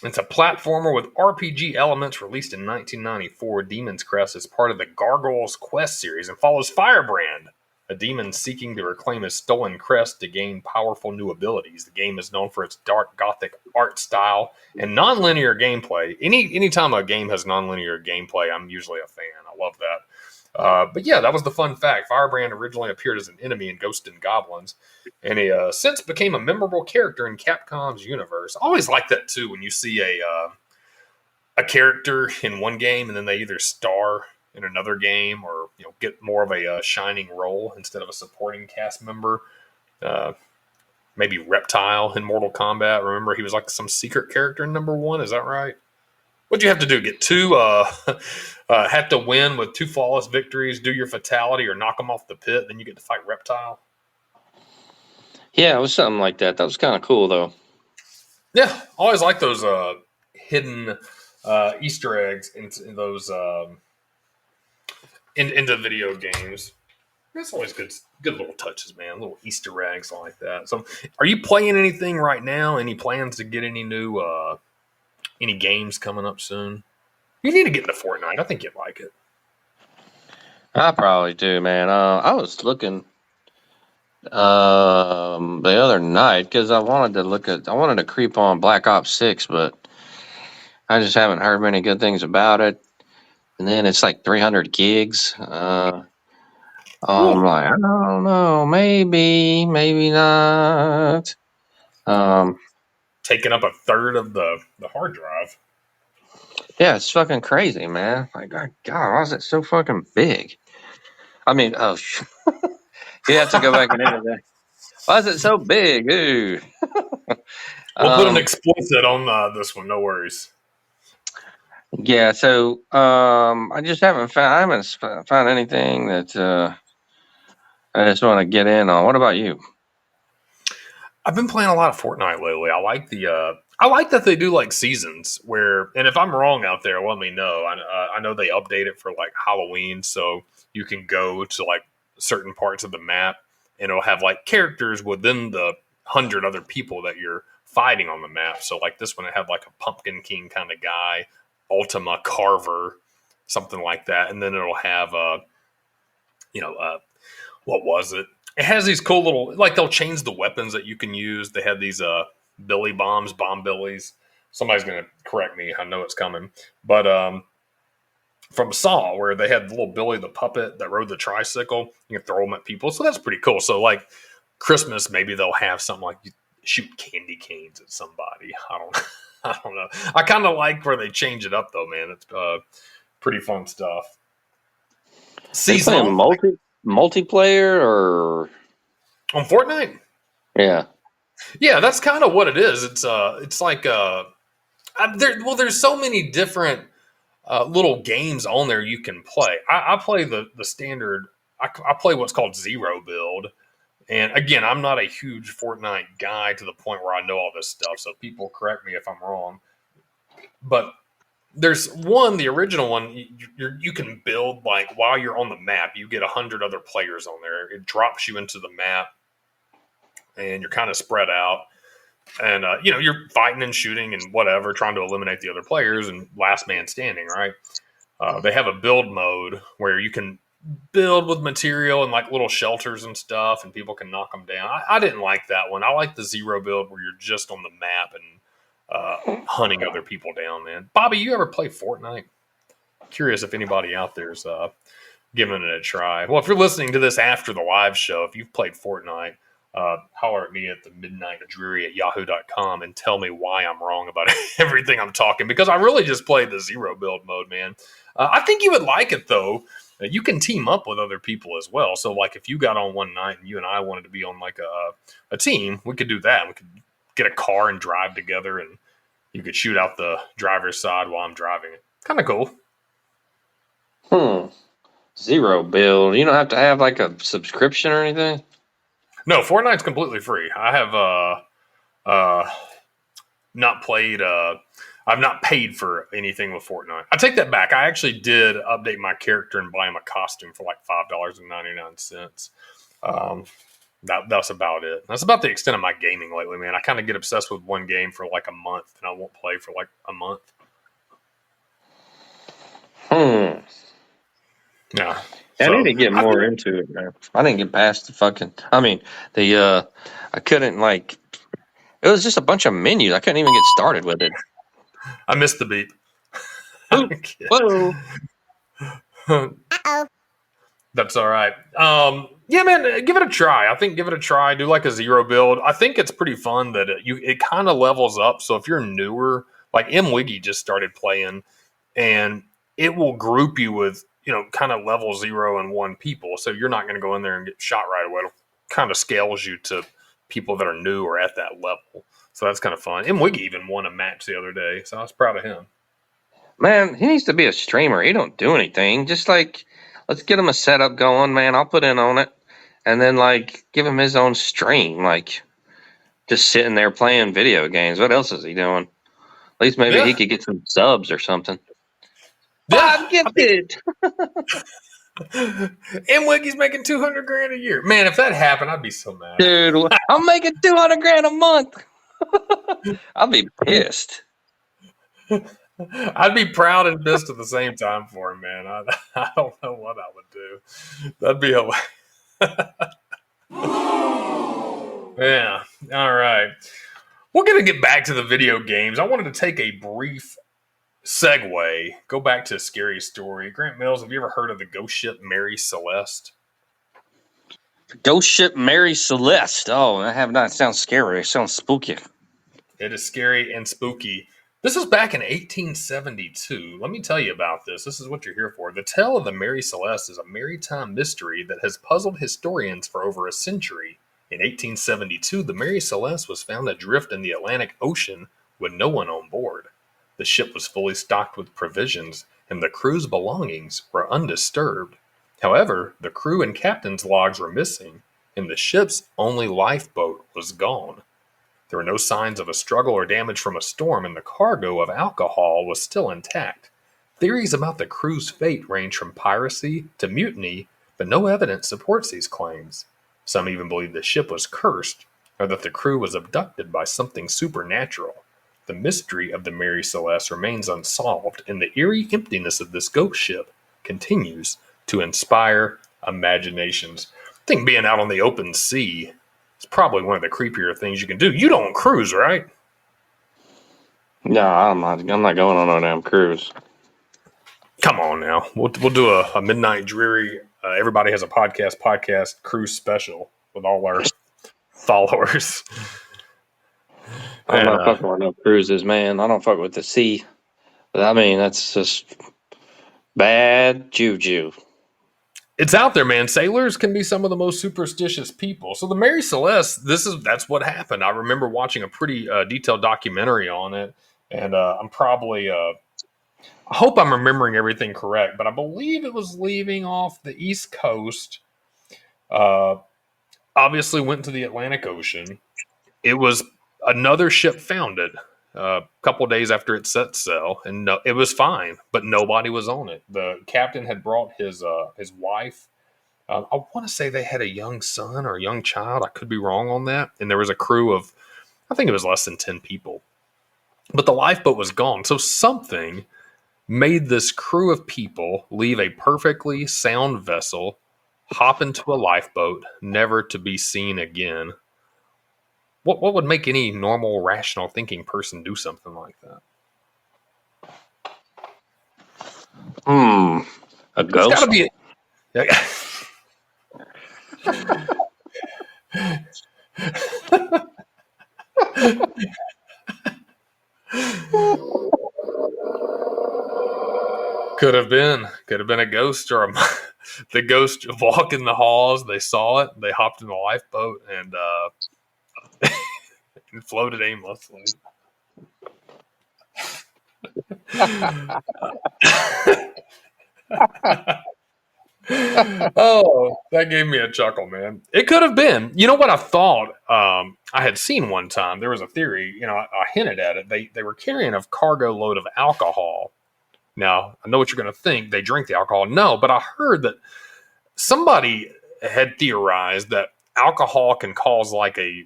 It's a platformer with RPG elements released in 1994. Demon's Crest is part of the Gargoyles Quest series and follows Firebrand, a demon seeking to reclaim his stolen crest to gain powerful new abilities. The game is known for its dark gothic art style and non-linear gameplay. Anytime a game has non-linear gameplay, I'm usually a fan. I love that. But yeah, that was the fun fact. Firebrand originally appeared as an enemy in Ghost and Goblins, and he since became a memorable character in Capcom's universe. I always like that too when you see a character in one game and then they either star in another game or get more of a shining role instead of a supporting cast member. Uh, Maybe Reptile in Mortal Kombat. Remember, he was like some secret character in number one. Is that right? What'd you have to do? Get two, have to win with 2 flawless victories, do your fatality, or knock them off the pit. Then you get to fight Reptile. Yeah, it was something like that. That was kind of cool, though. Yeah, always like those hidden Easter eggs in those into video games. That's always good little touches, man. Little Easter eggs like that. So, are you playing anything right now? Any plans to get any new any games coming up soon? You need to get into Fortnite. I think you'd like it. I probably do, man. I was looking the other night because I wanted to creep on Black Ops 6, but I just haven't heard many good things about it. And then it's like 300 gigs. I'm Whew. like, I don't know, maybe not. Um, Taking up a third of the hard drive. yeah, it's fucking crazy, man. Like, God, why is it so fucking big? I mean, you have to go back and edit that. Why is it so big? Ooh. We'll put an Um, explicit on this one. No worries. yeah, so I just haven't found anything that I just want to get in on. What about you? I've been playing a lot of Fortnite lately. I like that they do like seasons where, and if I'm wrong out there, let me know. I know they update it for like Halloween, so you can go to like certain parts of the map, and it'll have like characters within the 100 other people that you're fighting on the map. So like this one, it had like a Pumpkin King kind of guy, Ultima Carver, something like that, and then it'll have you know, what was it? It has these cool little, like they'll change the weapons that you can use. They have these Billy bombs, bomb billies. Somebody's gonna correct me. I know it's coming, but from Saw, where they had little Billy the puppet that rode the tricycle, you can throw them at people. So that's pretty cool. So like Christmas, maybe they'll have something like you shoot candy canes at somebody. I don't, I don't know. I kind of like where they change it up though, man. It's pretty fun stuff. Are you playing Seasonal multiplayer or on Fortnite. yeah? Yeah, that's kind of what it is. It's like there's so many different little games on there you can play. I play the standard. I play what's called zero build, and again, I'm not a huge Fortnite guy to the point where I know all this stuff. So people correct me if I'm wrong. But there's one, the original one. You can build like while you're on the map. You get 100 other players on there. It drops you into the map, and you're kind of spread out. And you're fighting and shooting and whatever, trying to eliminate the other players and last man standing, right? They have a build mode where you can build with material and like little shelters and stuff, and people can knock them down. I didn't like that one. I like the zero build where you're just on the map and hunting other people down. Man, Bobby, you ever play Fortnite? Curious if anybody out there's giving it a try. Well, if you're listening to this after the live show, if you've played Fortnite, holler at me at the Midnight Dreary at yahoo.com and tell me why I'm wrong about everything I'm talking, because I really just played the zero build mode, man. I think you would like it though. You can team up with other people as well. So like if you got on one night and you and I wanted to be on like a team, we could do that. We could get a car and drive together, and you could shoot out the driver's side while I'm driving it. Kind of cool. Hmm. Zero build. You don't have to have like a subscription or anything. No, Fortnite's completely free. I have uh not played I've not paid for anything with Fortnite. I take that back. I actually did update my character and buy him a costume for like $5.99. Um that's about it. That's about the extent of my gaming lately, man. I kind of get obsessed with one game for like a month and I won't play for like a month. Hmm. Yeah. I need So to get more into it, man. I didn't get past the fucking. I mean, I couldn't like. It was just a bunch of menus. I couldn't even get started with it. I missed the beep. Ooh, whoa. That's all right. Yeah, man, give it a try. I think give it a try. Do like a zero build. I think it's pretty fun that it kind of levels up. So if you're newer, like M Wiggy just started playing, and it will group you with kind of level 0 and 1 people. So you're not going to go in there and get shot right away. It'll kind of scales you to people that are new or at that level. So that's kind of fun. M Wiggy even won a match the other day, so I was proud of him. Man, he needs to be a streamer. He don't do anything. Just like, let's get him a setup going, man. I'll put in on it, and then like give him his own stream. Like just sitting there playing video games. What else is he doing? At least maybe he Yeah. could get some subs or something. Yeah. Five gifted, And Wiggy's making $200,000 a year. Man, if that happened, I'd be so mad. dude. I'm making $200,000 a month. I'll be pissed. I'd be proud and pissed at the same time for him, man. I don't know what I would do. That'd be hilarious. Yeah. All right. We're going to get back to the video games. I wanted to take a brief segue, go back to a scary story. Grant Mills, have you ever heard of the ghost ship Mary Celeste? Ghost ship Mary Celeste. Oh, I have not. It sounds scary. It sounds spooky. It is scary and spooky. This is back in 1872. Let me tell you about this. This is what you're here for. The tale of the Mary Celeste is a maritime mystery that has puzzled historians for over a century. In 1872, the Mary Celeste was found adrift in the Atlantic Ocean with no one on board. The ship was fully stocked with provisions, and the crew's belongings were undisturbed. However, the crew and captain's logs were missing, and the ship's only lifeboat was gone. There were no signs of a struggle or damage from a storm, and the cargo of alcohol was still intact. Theories about the crew's fate range from piracy to mutiny, but no evidence supports these claims. Some even believe the ship was cursed, or that the crew was abducted by something supernatural. The mystery of the Mary Celeste remains unsolved, and the eerie emptiness of this ghost ship continues to inspire imaginations. I think being out on the open sea is probably one of the creepier things you can do. You don't cruise, right? No, I'm not. I'm not going on no damn cruise. Come on now. We'll do a Midnight Dreary. Everybody has a podcast cruise special with all our followers. I'm not fucking with no cruises, man. I don't fuck with the sea. But I mean, that's just bad juju. It's out there, man. Sailors can be some of the most superstitious people. So the Mary Celeste, that's what happened. I remember watching a pretty detailed documentary on it, and I'm probably I hope I'm remembering everything correct, but I believe it was leaving off the East Coast. Obviously went to the Atlantic Ocean. It was another ship found it a couple days after it set sail, and it was fine, but nobody was on it. The captain had brought his wife. I want to say they had a young son or a young child. I could be wrong on that. And there was a crew of, I think it was less than 10 people. But the lifeboat was gone. So something made this crew of people leave a perfectly sound vessel, hop into a lifeboat, never to be seen again. What would make any normal, rational thinking person do something like that? A It's ghost? got to be. Could have been a ghost or the ghost walking the halls. They saw it. They hopped in the lifeboat and and floated aimlessly. Oh, that gave me a chuckle, man. It could have been. You know what I thought? I had seen one time. There was a theory. I hinted at it. They were carrying a cargo load of alcohol. Now I know what you're going to think. They drink the alcohol. No, but I heard that somebody had theorized that alcohol can cause like a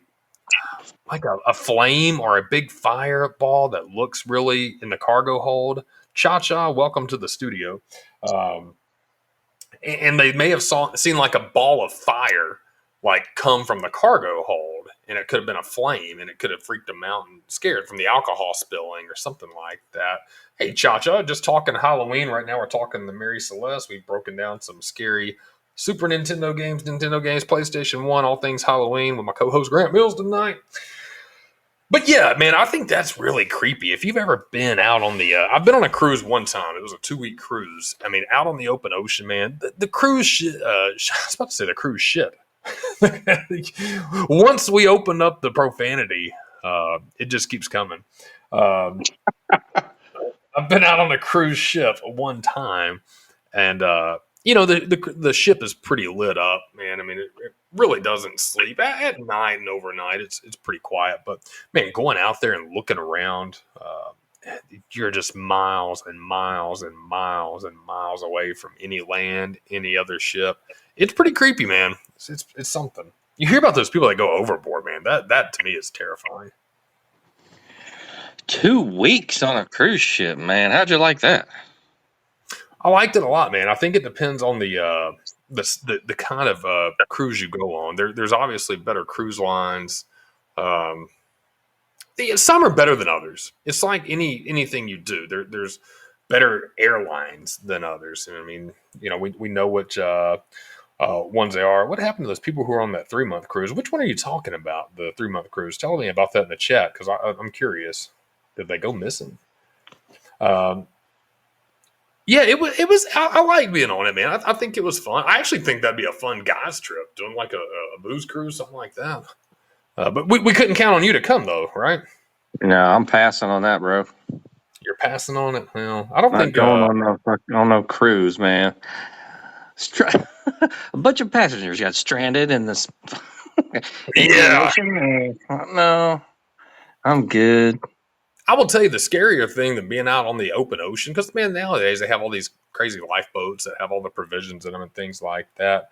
flame or a big fireball that looks really in the cargo hold. Cha, welcome to the studio. And they may have seen like a ball of fire like come from the cargo hold, and it could have been a flame, and it could have freaked them out and scared from the alcohol spilling or something like that. Hey, Cha, just talking Halloween right now. We're talking the Mary Celeste. We've broken down some scary Super Nintendo games, PlayStation 1, all things Halloween with my co-host Grant Mills tonight. But yeah, man, I think that's really creepy. If you've ever been out on the, I've been on a cruise one time. It was a 2-week cruise. I mean, out on the open ocean, man. The cruise shit. I was about to say the cruise shit. Once we open up the profanity, it just keeps coming. I've been out on a cruise ship one time, and the ship is pretty lit up, man. I mean, it really doesn't sleep at night and overnight. It's pretty quiet, but man, going out there and looking around, you're just miles and miles and miles and miles away from any land, any other ship. It's pretty creepy, man. It's something. You hear about those people that go overboard, man. That to me is terrifying. 2 weeks on a cruise ship, man. How'd you like that? I liked it a lot, man. I think it depends on the kind of cruise you go on. There's obviously better cruise lines. Um, some are better than others. It's like anything you do. There's better airlines than others. And I mean, we know which ones they are. What happened to those people who were on that 3-month cruise? Which one are you talking about? The 3-month cruise? Tell me about that in the chat because I'm curious. Did they go missing? Yeah, it was. I like being on it, man. I think it was fun. I actually think that'd be a fun guys trip, doing like a booze cruise, something like that. But we couldn't count on you to come though, right? No, I'm passing on that, bro. You're passing on it. Well, I don't Not think. going on no cruise, man. A bunch of passengers got stranded in this. Yeah, No, I'm good. I will tell you the scarier thing than being out on the open ocean, because man, nowadays they have all these crazy lifeboats that have all the provisions in them and things like that,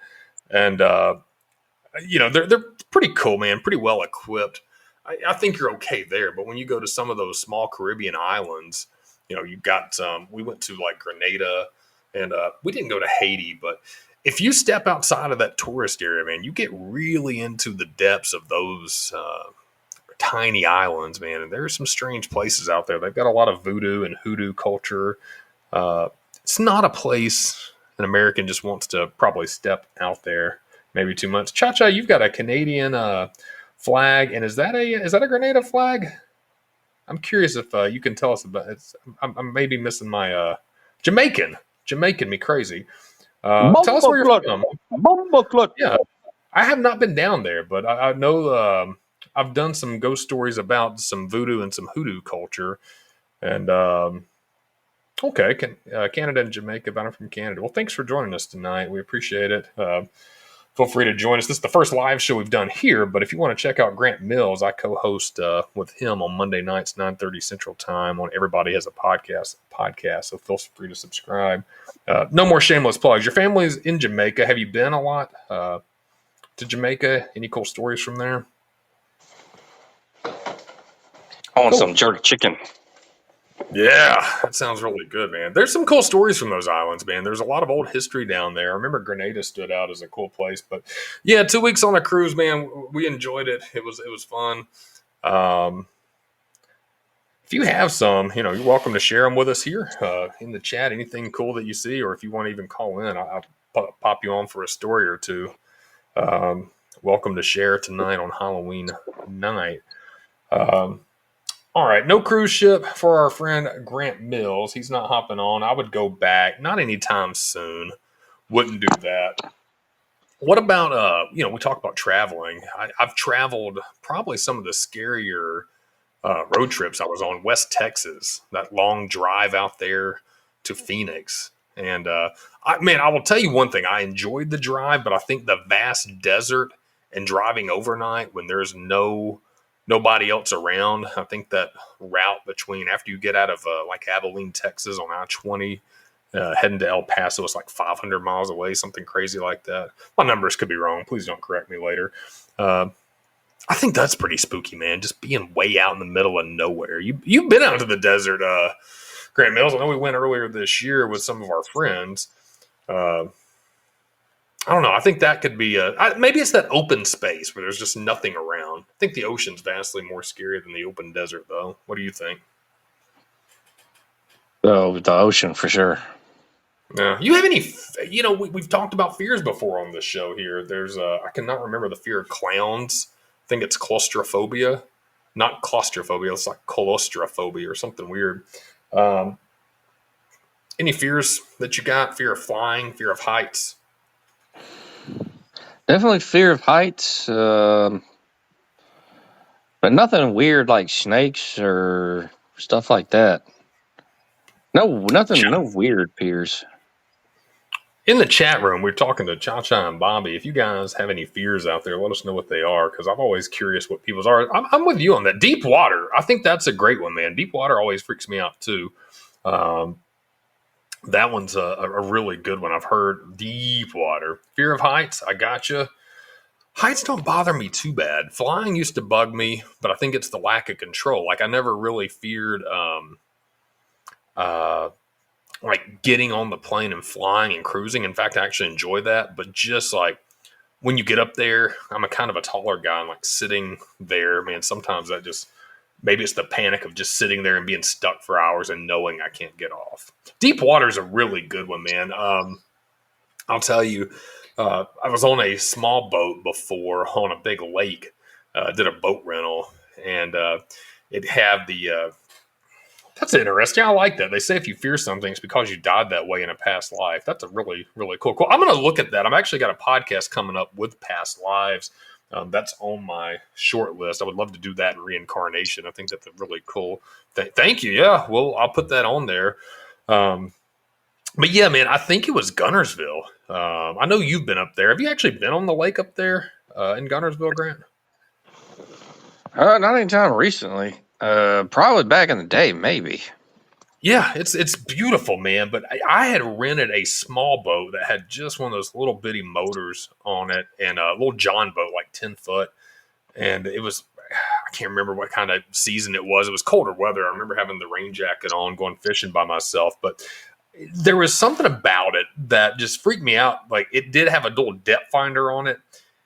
and they're pretty cool, man, pretty well equipped. I think you're okay there, but when you go to some of those small Caribbean islands, you've got we went to like Grenada, and we didn't go to Haiti, but if you step outside of that tourist area, man, you get really into the depths of those tiny islands, man. And there are some strange places out there. They've got a lot of voodoo and hoodoo culture. It's not a place an American just wants to probably step out there maybe too much. Cha-Cha, you've got a Canadian flag, and is that a Grenada flag? I'm curious if you can tell us about it. I'm maybe missing my Jamaican me crazy. Tell us where you're from. Yeah, I have not been down there, but I know I've done some ghost stories about some voodoo and some hoodoo culture. And okay, Canada and Jamaica, but I'm from Canada. Well, thanks for joining us tonight. We appreciate it. Feel free to join us. This is the first live show we've done here, but if you want to check out Grant Mills, I co-host with him on Monday nights, 9:30 Central Time on Everybody Has a Podcast, so feel free to subscribe. No more shameless plugs. Your family's in Jamaica. Have you been a lot to Jamaica? Any cool stories from there? I want some jerk chicken. Yeah, that sounds really good, man. There's some cool stories from those islands, man. There's a lot of old history down there. I remember Grenada stood out as a cool place, but yeah, 2 weeks on a cruise, man. We enjoyed it. It was fun. If you have some, you're welcome to share them with us here in the chat. Anything cool that you see, or if you want to even call in, I'll pop you on for a story or two. Welcome to share tonight on Halloween night. All right, no cruise ship for our friend Grant Mills. He's not hopping on. I would go back. Not anytime soon. Wouldn't do that. What about, we talk about traveling. I've traveled probably some of the scarier road trips. I was on West Texas, that long drive out there to Phoenix. And, I will tell you one thing. I enjoyed the drive, but I think the vast desert and driving overnight when there's nobody else around. I think that route between after you get out of like Abilene, Texas on I-20, heading to El Paso, it's like 500 miles away, something crazy like that. My numbers could be wrong. Please don't correct me later. I think that's pretty spooky, man. Just being way out in the middle of nowhere. You've been out to the desert, Grant Mills. I know we went earlier this year with some of our friends. I don't know. I think that could be maybe it's that open space where there's just nothing around. I think the ocean's vastly more scary than the open desert, though. What do you think? Oh, the ocean for sure. Yeah. You have any? We've talked about fears before on this show. Here, there's I cannot remember the fear of clowns. I think it's claustrophobia, not claustrophobia. It's like claustrophobia or something weird. Any fears that you got? Fear of flying, fear of heights. Definitely fear of heights, but nothing weird like snakes or stuff like that. No, nothing. No weird fears. In the chat room, we're talking to Cha Cha and Bobby. If you guys have any fears out there, let us know what they are, because I'm always curious what people's are. I'm with you on that. Deep water, I think that's a great one, man. Deep water always freaks me out too. Um, that one's a really good one. I've heard deep water. Fear of heights, I gotcha. Heights don't bother me too bad. Flying used to bug me, but I think it's the lack of control. Like I never really feared uh, like getting on the plane and flying and cruising. In fact, I actually enjoy that. But just like when you get up there, I'm a kind of a taller guy, and like sitting there, man, sometimes that just maybe it's the panic of just sitting there and being stuck for hours and knowing I can't get off. Deep water is a really good one, man. I'll tell you, I was on a small boat before on a big lake, did a boat rental, and it had the that's interesting. I like that. They say if you fear something, it's because you died that way in a past life. That's a really, really cool. I'm going to look at that. I've actually got a podcast coming up with past lives. That's on my short list. I would love to do that in reincarnation. I think that's a really cool thing. Thank you. Yeah, well, I'll put that on there. But yeah, man, I think it was Gunnersville. I know you've been up there. Have you actually been on the lake up there in Gunnersville, Grant? Not anytime recently. Probably back in the day, maybe. Yeah, it's beautiful, man. But I had rented a small boat that had just one of those little bitty motors on it and a little John boat, like 10 foot. And it was, I can't remember what kind of season it was. It was colder weather. I remember having the rain jacket on, going fishing by myself. But there was something about it that just freaked me out. Like it did have a little depth finder on it.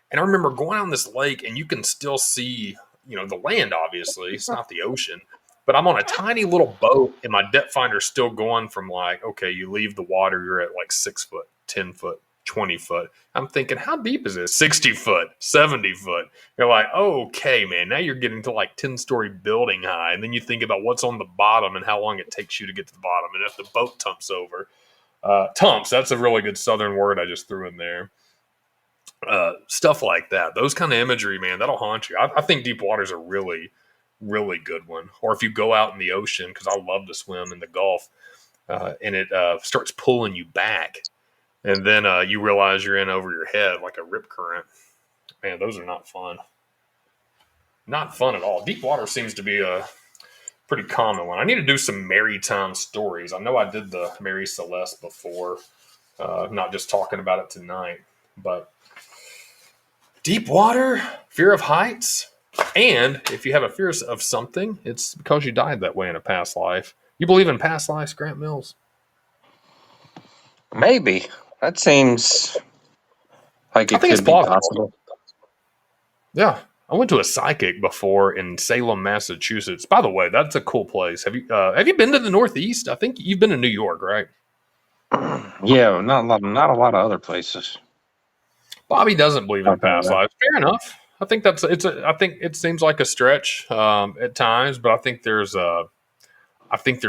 And I remember going on this lake and you can still see, the land, obviously. It's not the ocean. But I'm on a tiny little boat and my depth finder's still going from like, okay, you leave the water, you're at like 6 foot, 10 foot, 20 foot. I'm thinking, how deep is this? 60 foot, 70 foot. You're like, okay, man, now you're getting to like 10-story building high. And then you think about what's on the bottom and how long it takes you to get to the bottom. And if the boat tumps over, tumps, that's a really good Southern word I just threw in there. Stuff like that. Those kind of imagery, man, that'll haunt you. I think deep water's a really, really good one. Or if you go out in the ocean, because I love to swim in the Gulf, and it starts pulling you back, and then you realize you're in over your head like a rip current. Man, those are not fun. Not fun at all. Deep water seems to be a pretty common one. I need to do some maritime stories. I know I did the Mary Celeste before, not just talking about it tonight, but deep water, fear of heights. And if you have a fear of something, it's because you died that way in a past life. You believe in past lives, Grant Mills? Maybe. That seems like I it think it's could be plausible. possible. Yeah. I went to a psychic before in Salem, Massachusetts. By the way, that's a cool place. Have you been to the Northeast? I think you've been to New York, right? Yeah, not a lot of other places. Bobby doesn't believe in past lives. Fair enough. I think I think it seems like a stretch at times, but I think there's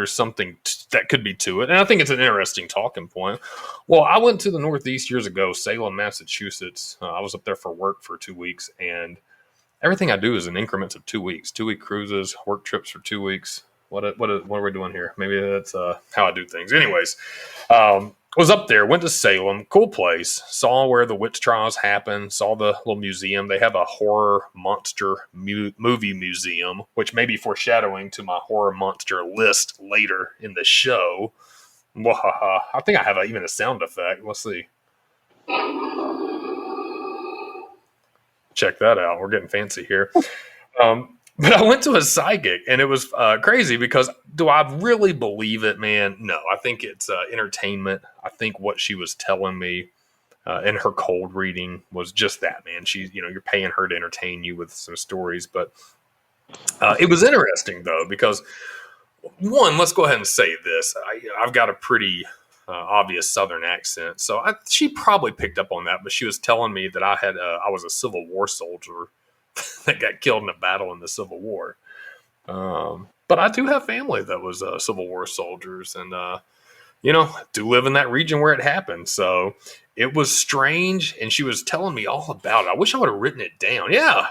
something that could be to it. And I think it's an interesting talking point. Well, I went to the Northeast years ago, Salem, Massachusetts. I was up there for work for 2 weeks, and everything I do is in increments of 2 weeks. 2-week cruises, work trips for 2 weeks. What are we doing here? Maybe that's how I do things. Anyways, was up there, went to Salem, cool place, saw where the witch trials happen, saw the little museum. They have a horror monster movie museum, which may be foreshadowing to my horror monster list later in the show. Wahaha. I think I have even a sound effect. Let's see. Check that out. We're getting fancy here. But I went to a psychic, and it was crazy because do I really believe it, man? No, I think it's entertainment. I think what she was telling me in her cold reading was just that, man. She's, you're paying her to entertain you with some stories. But it was interesting, though, because one, let's go ahead and say this. I've got a pretty obvious Southern accent, so she probably picked up on that. But she was telling me that I was a Civil War soldier that got killed in a battle in the Civil War. But I do have family that was Civil War soldiers, and do live in that region where it happened. So it was strange, and she was telling me all about it. I wish I would have written it down. Yeah,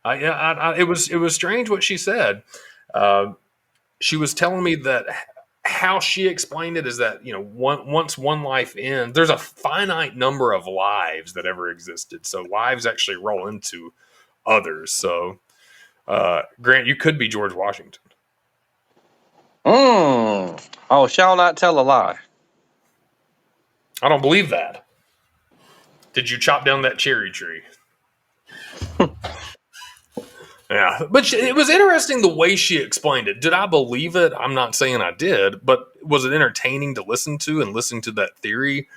it was strange what she said. She was telling me that how she explained it is that, once one life ends, there's a finite number of lives that ever existed. So lives actually roll into others. So, Grant, you could be George Washington. Oh, shall not tell a lie. I don't believe that. Did you chop down that cherry tree? Yeah, but it was interesting the way she explained it. Did I believe it? I'm not saying I did, but was it entertaining to listen to and listen to that theory?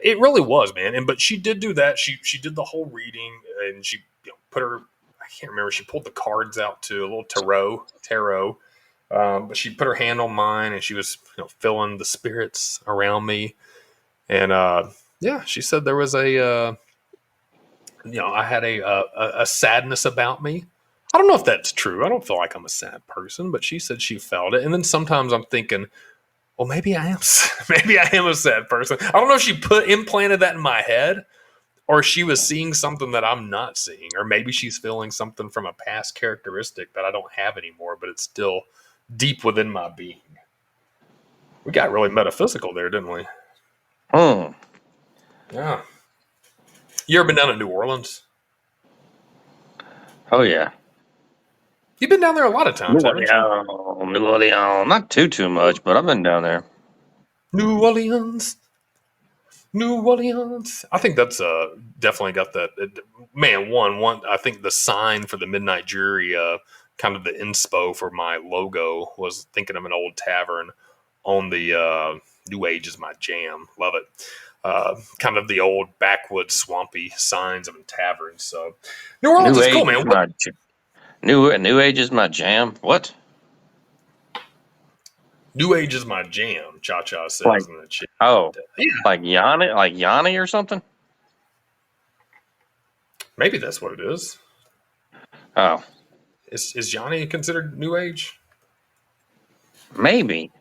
It really was, man. But she did do that. She did the whole reading, and she put her. I can't remember. She pulled the cards out to a little tarot. But she put her hand on mine, and she was feeling the spirits around me. And yeah, she said there was I had a sadness about me. I don't know if that's true. I don't feel like I'm a sad person, but she said she felt it. And then sometimes I'm thinking, well, maybe I am. Maybe I am a sad person. I don't know if she implanted that in my head, or she was seeing something that I'm not seeing, or maybe she's feeling something from a past characteristic that I don't have anymore, but it's still deep within my being. We got really metaphysical there, didn't we? Yeah. You ever been down to New Orleans? Oh yeah. You've been down there a lot of times, haven't you? New Orleans. Not too much, but I've been down there. New Orleans. New Orleans. I think that's definitely got that. Man, one. I think the sign for the Midnight Dreary, kind of the inspo for my logo, was thinking of an old tavern on the New Age is my jam. Love it. Kind of the old backwoods, swampy signs of taverns. So New Orleans is cool, man. New Age is my jam. What? New Age is my jam. Cha Cha says Like, in the chat. yeah. Like Yanni or something. Maybe that's what it is. Oh, Is Yanni considered New Age? maybe.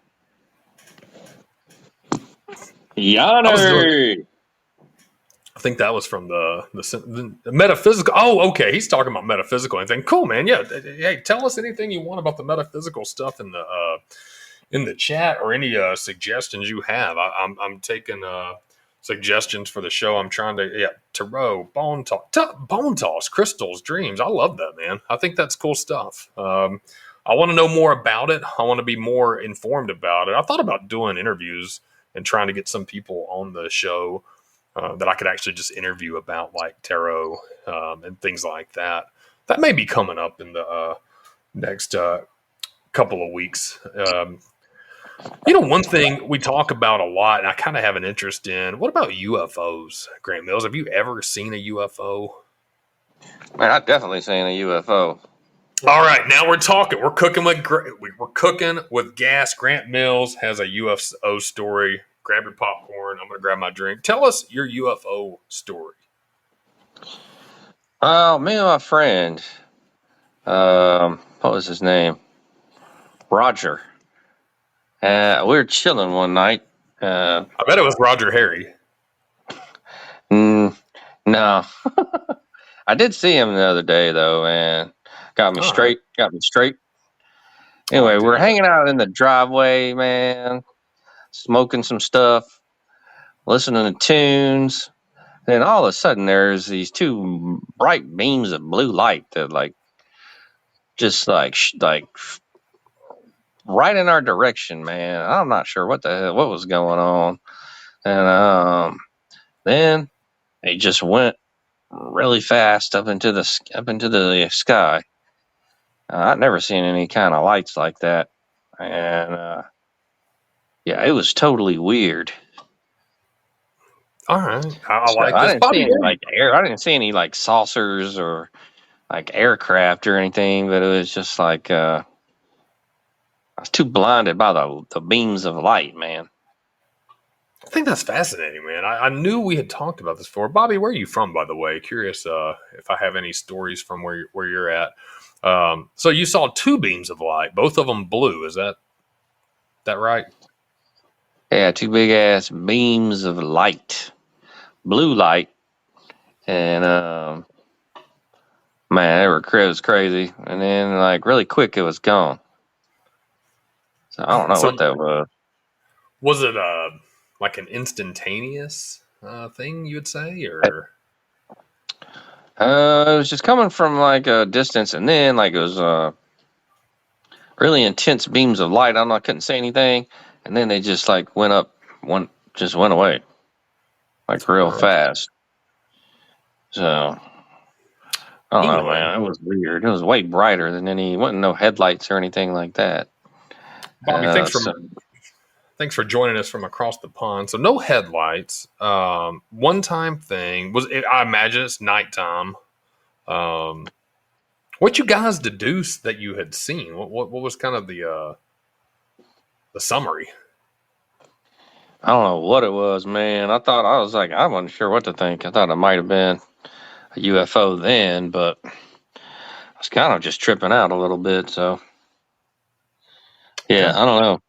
Yanni. I think that was from the metaphysical. Oh, okay. He's talking about metaphysical anything. Cool, man. Yeah. Hey, tell us anything you want about the metaphysical stuff in the chat, or any suggestions you have. I'm taking suggestions for the show. I'm trying to tarot, bone toss, crystals, dreams. I love that, man. I think that's cool stuff. I want to know more about it. I want to be more informed about it. I thought about doing interviews and trying to get some people on the show that I could actually just interview about, like, tarot and things like that. That may be coming up in the next couple of weeks. One thing we talk about a lot, and I kind of have an interest in, what about UFOs, Grant Mills? Have you ever seen a UFO? Man, I've definitely seen a UFO. All right, now we're talking. We're cooking with gas. Grant Mills has a UFO story. Grab your popcorn. I'm going to grab my drink. Tell us your UFO story. Oh, me and my friend. What was his name? Roger. We were chilling one night. I bet it was Roger Harry. No. I did see him the other day, though, and got me straight. Anyway, we're hanging out in the driveway, man, smoking some stuff, listening to tunes. Then all of a sudden, there's these two bright beams of blue light that, just right in our direction, man. I'm not sure what was going on, and then it just went really fast up into the sky. I've never seen any kind of lights like that, and yeah, it was totally weird. All right, I like this. I didn't see any saucers or aircraft or anything, but it was just I was too blinded by the beams of light, man. I think that's fascinating, man. I knew we had talked about this before. Bobby, where are you from, by the way? Curious if I have any stories from where you're at. So you saw two beams of light, both of them blue. Is that right? Yeah, two big ass beams of light, blue light, and man, it was crazy. And then really quick, it was gone. So I don't know So what that was. was it like an instantaneous thing, you would say, It or was just coming from like a distance, and then like it was really intense beams of light. I don't know, I couldn't say anything, and then they just like went up, just went away like real fast. So I don't know, England? man. It was weird. It was way brighter than wasn't no headlights or anything like that. Bobby, So thanks for joining us from across the pond. So no headlights. One time thing was I imagine it's nighttime. Um, what you guys deduced that you had seen? What was kind of the summary? I don't know what it was, man. I was like, I wasn't sure what to think. I thought it might have been a UFO then, but I was kind of just tripping out a little bit. So yeah, Okay. I don't know.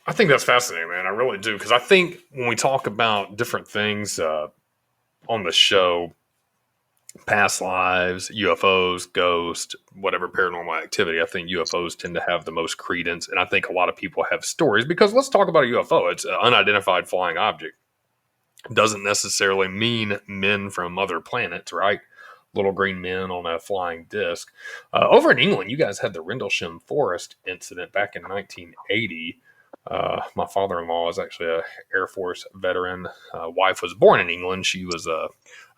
I think that's fascinating, man. I really do. Because I think when we talk about different things on the show, past lives, UFOs, ghosts, whatever paranormal activity, I think UFOs tend to have the most credence. And I think a lot of people have stories because let's talk about a UFO. It's an unidentified flying object. Doesn't necessarily mean men from other planets, right? Little green men on a flying disc. Over in England, you guys had the Rendlesham Forest incident back in 1980. My father-in-law is actually a Air Force veteran. Wife was born in England. She was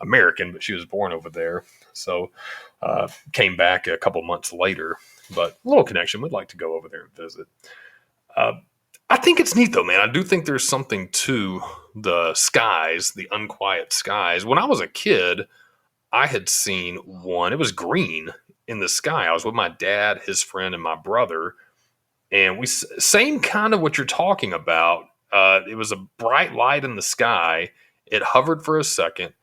American, but she was born over there. So came back a couple months later. But a little connection. We'd like to go over there and visit. Uh, I think it's neat though, man. I do think there's something to the skies, the unquiet skies. When I was a kid, I had seen one. It was green in the sky. I was with my dad, his friend, and my brother, and we same kind of what you're talking about. It was a bright light in the sky. It hovered for a second,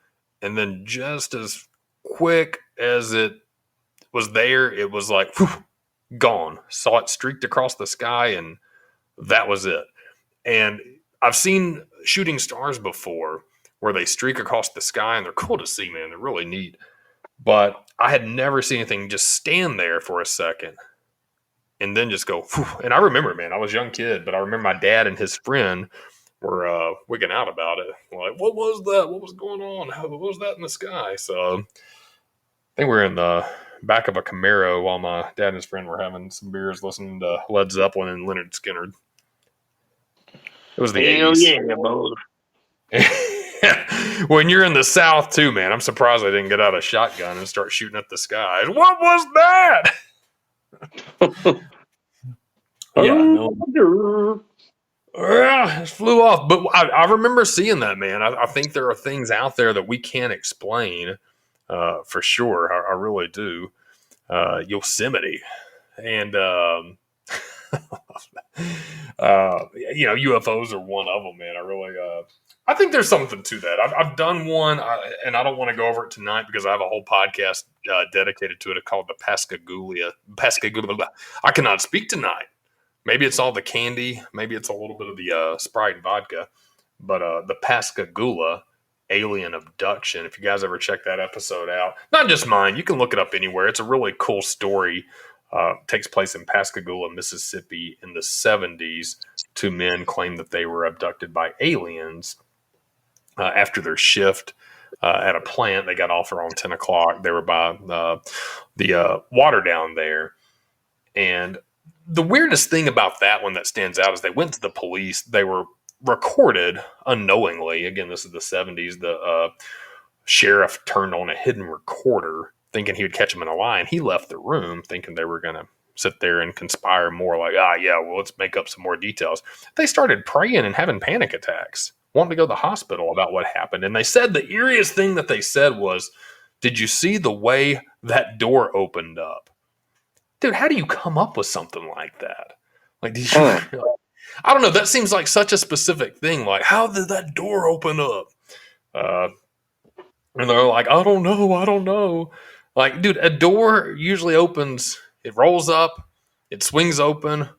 and then just as quick as it was there, it was like whew, gone. Saw it streaked across the sky, and that was it. And I've seen shooting stars before where they streak across the sky, and they're cool to see, man. They're really neat. But I had never seen anything just stand there for a second and then just go. Whew. And I remember, man, I was a young kid, but I remember my dad and his friend were wigging out about it. Like, what was that? What was going on? What was that in the sky? So I think we were in the back of a Camaro while my dad and his friend were having some beers, listening to Led Zeppelin and Leonard Skinner. It was the Hell 80s. yeah, boy. When you're in the South, too, man, I'm surprised I didn't get out a shotgun and start shooting at the skies. What was that? Yeah, no. It flew off. But I remember seeing that, man. I think there are things out there that we can't explain for sure. I really do. Yosemite. And, UFOs are one of them, man. I think there's something to that. I've done one, and I don't want to go over it tonight because I have a whole podcast dedicated to it called the Pascagoula. Pascagoula. I cannot speak tonight. Maybe it's all the candy. Maybe it's a little bit of the Sprite and vodka. But the Pascagoula alien abduction, if you guys ever check that episode out, not just mine, you can look it up anywhere. It's a really cool story. Takes place in Pascagoula, Mississippi in the 70s. Two men claim that they were abducted by aliens after their shift at a plant. They got off around 10 o'clock. They were by the water down there. And the weirdest thing about that one that stands out is they went to the police. They were recorded unknowingly. Again, this is the 70s. The sheriff turned on a hidden recorder thinking he would catch them in a lie. And he left the room thinking they were going to sit there and conspire more like, yeah, well, let's make up some more details. They started praying and having panic attacks, wanting to go to the hospital about what happened. And they said the eeriest thing that they said was, did you see the way that door opened up? Dude, how do you come up with something like that? Like, did you, I don't know. That seems like such a specific thing. Like, how did that door open up? And they're like, I don't know. I don't know. Like, dude, a door usually opens, it rolls up, it swings open,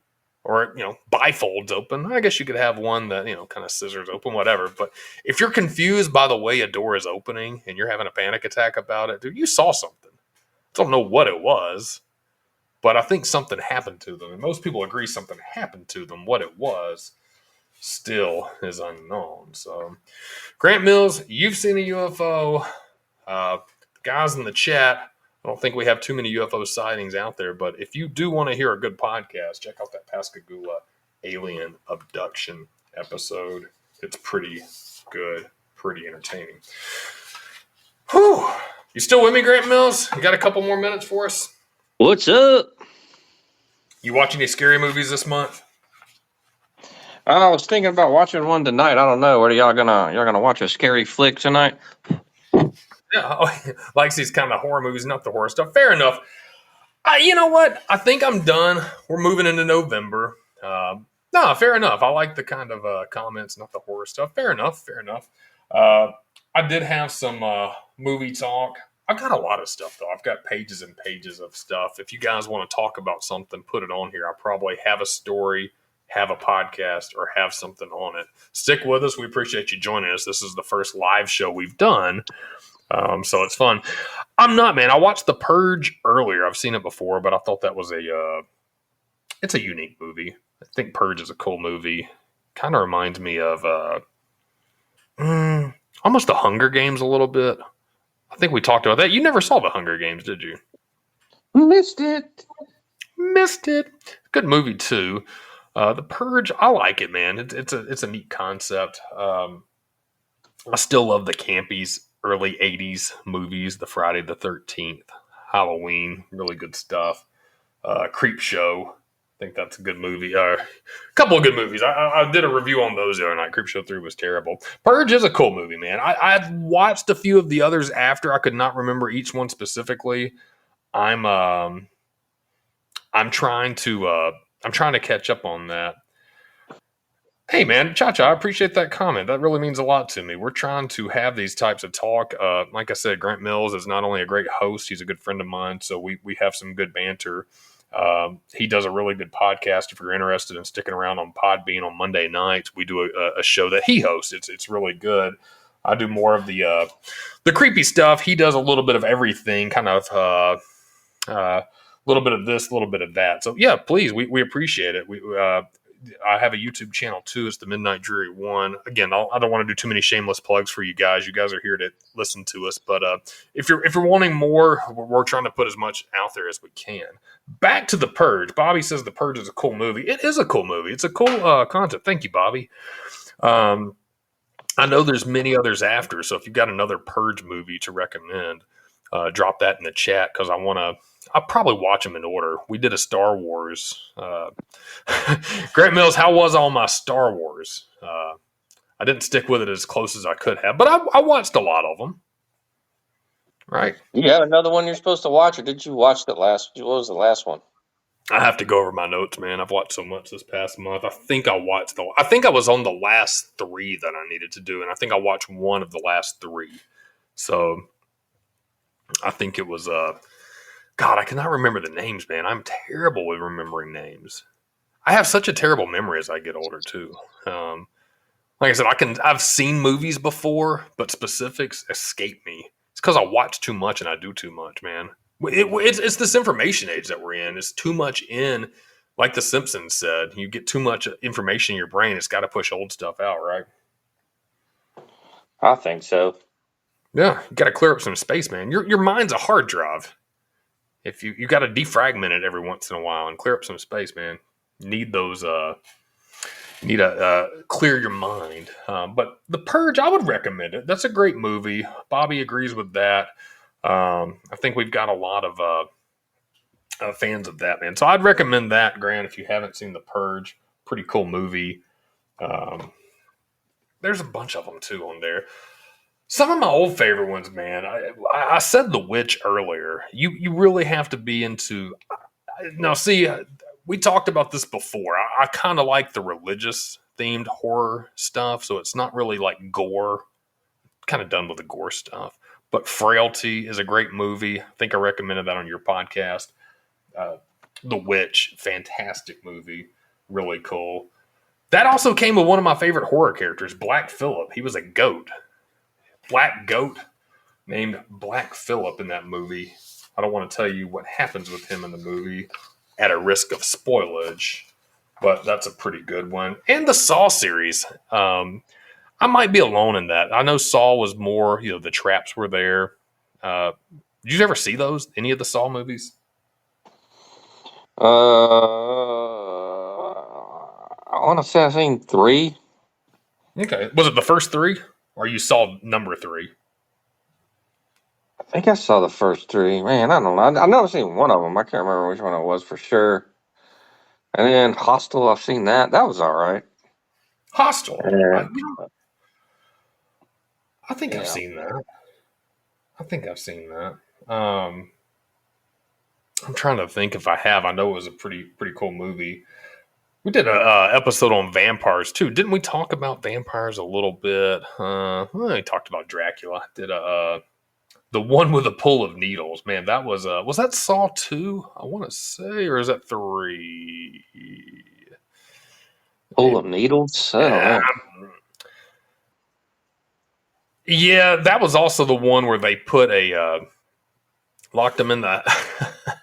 or, bifolds open. I guess you could have one that, kind of scissors open, whatever. But if you're confused by the way a door is opening and you're having a panic attack about it, dude, you saw something. I don't know what it was. but I think something happened to them. And most people agree something happened to them. What it was still is unknown. So, Grant Mills, you've seen a UFO. Guys in the chat, I don't think we have too many UFO sightings out there, but if you do want to hear a good podcast, check out that Pascagoula alien abduction episode. It's pretty good, pretty entertaining. Whew. You still with me, Grant Mills? You got a couple more minutes for us? What's up? You watch any scary movies this month? I was thinking about watching one tonight. I don't know. What are y'all gonna watch a scary flick tonight? Yeah, likes these kind of horror movies, not the horror stuff. Fair enough. You know what? I think I'm done. We're moving into November. No, fair enough. I like the kind of comments, not the horror stuff. Fair enough. Fair enough. I did have some movie talk. I've got a lot of stuff, though. I've got pages and pages of stuff. If you guys want to talk about something, put it on here. I probably have a story, have a podcast, or have something on it. Stick with us. We appreciate you joining us. This is the first live show we've done. So it's fun. I'm not, man. I watched The Purge earlier. I've seen it before, but I thought that was it's a unique movie. I think Purge is a cool movie. Kind of reminds me of almost The Hunger Games a little bit. I think we talked about that. You never saw The Hunger Games, did you? Missed it. Missed it. Good movie too. The Purge, I like it, man. It's a neat concept. I still love the campies. Early 80s movies, the Friday the 13th, Halloween, really good stuff. Creep Show, I think that's a good movie. A couple of good movies. I did a review on those the other night. Creep Show 3 was terrible. Purge is a cool movie, man. I've watched a few of the others after. I could not remember each one specifically. I'm trying to catch up on that. Hey, man, Cha-Cha, I appreciate that comment. That really means a lot to me. We're trying to have these types of talk. Like I said, Grant Mills is not only a great host, he's a good friend of mine, so we have some good banter. He does a really good podcast. If you're interested in sticking around on Podbean on Monday nights, we do a show that he hosts. It's really good. I do more of the creepy stuff. He does a little bit of everything, kind of a little bit of this, a little bit of that. So, yeah, please, we appreciate it. I have a YouTube channel too. It's the Midnight Dreary 1. Again, I don't want to do too many shameless plugs for you guys. You guys are here to listen to us, but if you're wanting more, we're trying to put as much out there as we can. Back to The Purge. Bobby says The Purge is a cool movie. It is a cool movie. It's a cool concept. Thank you, Bobby. I know there's many others after, so if you've got another Purge movie to recommend, drop that in the chat because I'll probably watch them in order. We did a Star Wars. Grant Mills, how was all my Star Wars? I didn't stick with it as close as I could have, but I watched a lot of them. Right? You have another one you're supposed to watch, or did you watch the last? What was the last one? I have to go over my notes, man. I've watched so much this past month. I think I was on the last 3 that I needed to do, and I think I watched one of the last 3. So I think it was God, I cannot remember the names, man. I'm terrible with remembering names. I have such a terrible memory as I get older too. Like I said, I've seen movies before, but specifics escape me. It's because I watch too much and I do too much, man. It's this information age that we're in. It's too much in, like The Simpsons said. You get too much information in your brain. It's got to push old stuff out, right? I think so. Yeah, you got to clear up some space, man. Your mind's a hard drive. If you got to defragment it every once in a while and clear up some space, man. Need those. Need to clear your mind. But The Purge, I would recommend it. That's a great movie. Bobby agrees with that. I think we've got a lot of fans of that, man. So I'd recommend that, Grant, if you haven't seen The Purge. Pretty cool movie. There's a bunch of them, too, on there. Some of my old favorite ones, man. I said The Witch earlier. You really have to be into... Now, see, we talked about this before. I kind of like the religious-themed horror stuff, so it's not really like gore. Kind of done with the gore stuff. But Frailty is a great movie. I think I recommended that on your podcast. The Witch, fantastic movie. Really cool. That also came with one of my favorite horror characters, Black Phillip. He was a goat. Black goat named Black Phillip in that movie. I don't want to tell you what happens with him in the movie. at a risk of spoilage, but that's a pretty good one. And the Saw series. I might be alone in that. I know Saw was more, the traps were there. Did you ever see those? Any of the Saw movies? I want to say I've seen 3. Okay. Was it the first 3? Or you saw number 3? I think I saw the first 3. Man, I don't know. I've never seen one of them. I can't remember which one it was for sure. And then Hostel, I've seen that. That was all right. Hostel. And I think I've yeah, seen that. I think I've seen that. Um, I'm trying to think if I have. I know it was a pretty cool movie. We did a episode on vampires too, didn't we? Talk about vampires a little bit. We talked about Dracula. Did a the one with the pull of needles. Man, that was that Saw 2? I want to say, or is that 3? Full of Needles. I don't Yeah, know. yeah, that was also the one where they put a locked them in the.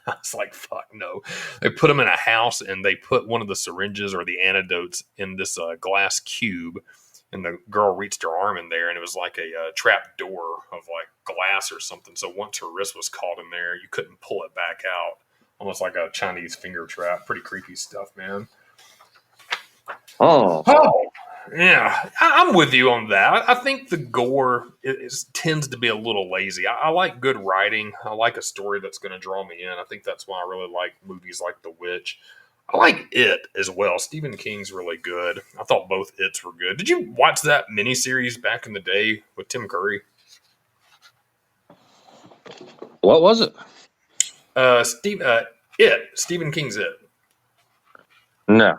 I was like, fuck no. They put them in a house and they put one of the syringes or the antidotes in this glass cube. And the girl reached her arm in there, and it was like a trap door of like glass or something. So once her wrist was caught in there, you couldn't pull it back out. Almost like a Chinese finger trap. Pretty creepy stuff, man. Oh, Oh, yeah, I'm with you on that. I think the gore tends to be a little lazy. I like good writing. I like a story that's going to draw me in. I think that's why I really like movies like The Witch. I like It as well. Stephen King's really good. I thought both It's were good. Did you watch that miniseries back in the day with Tim Curry? what was it? Stephen King's It. No.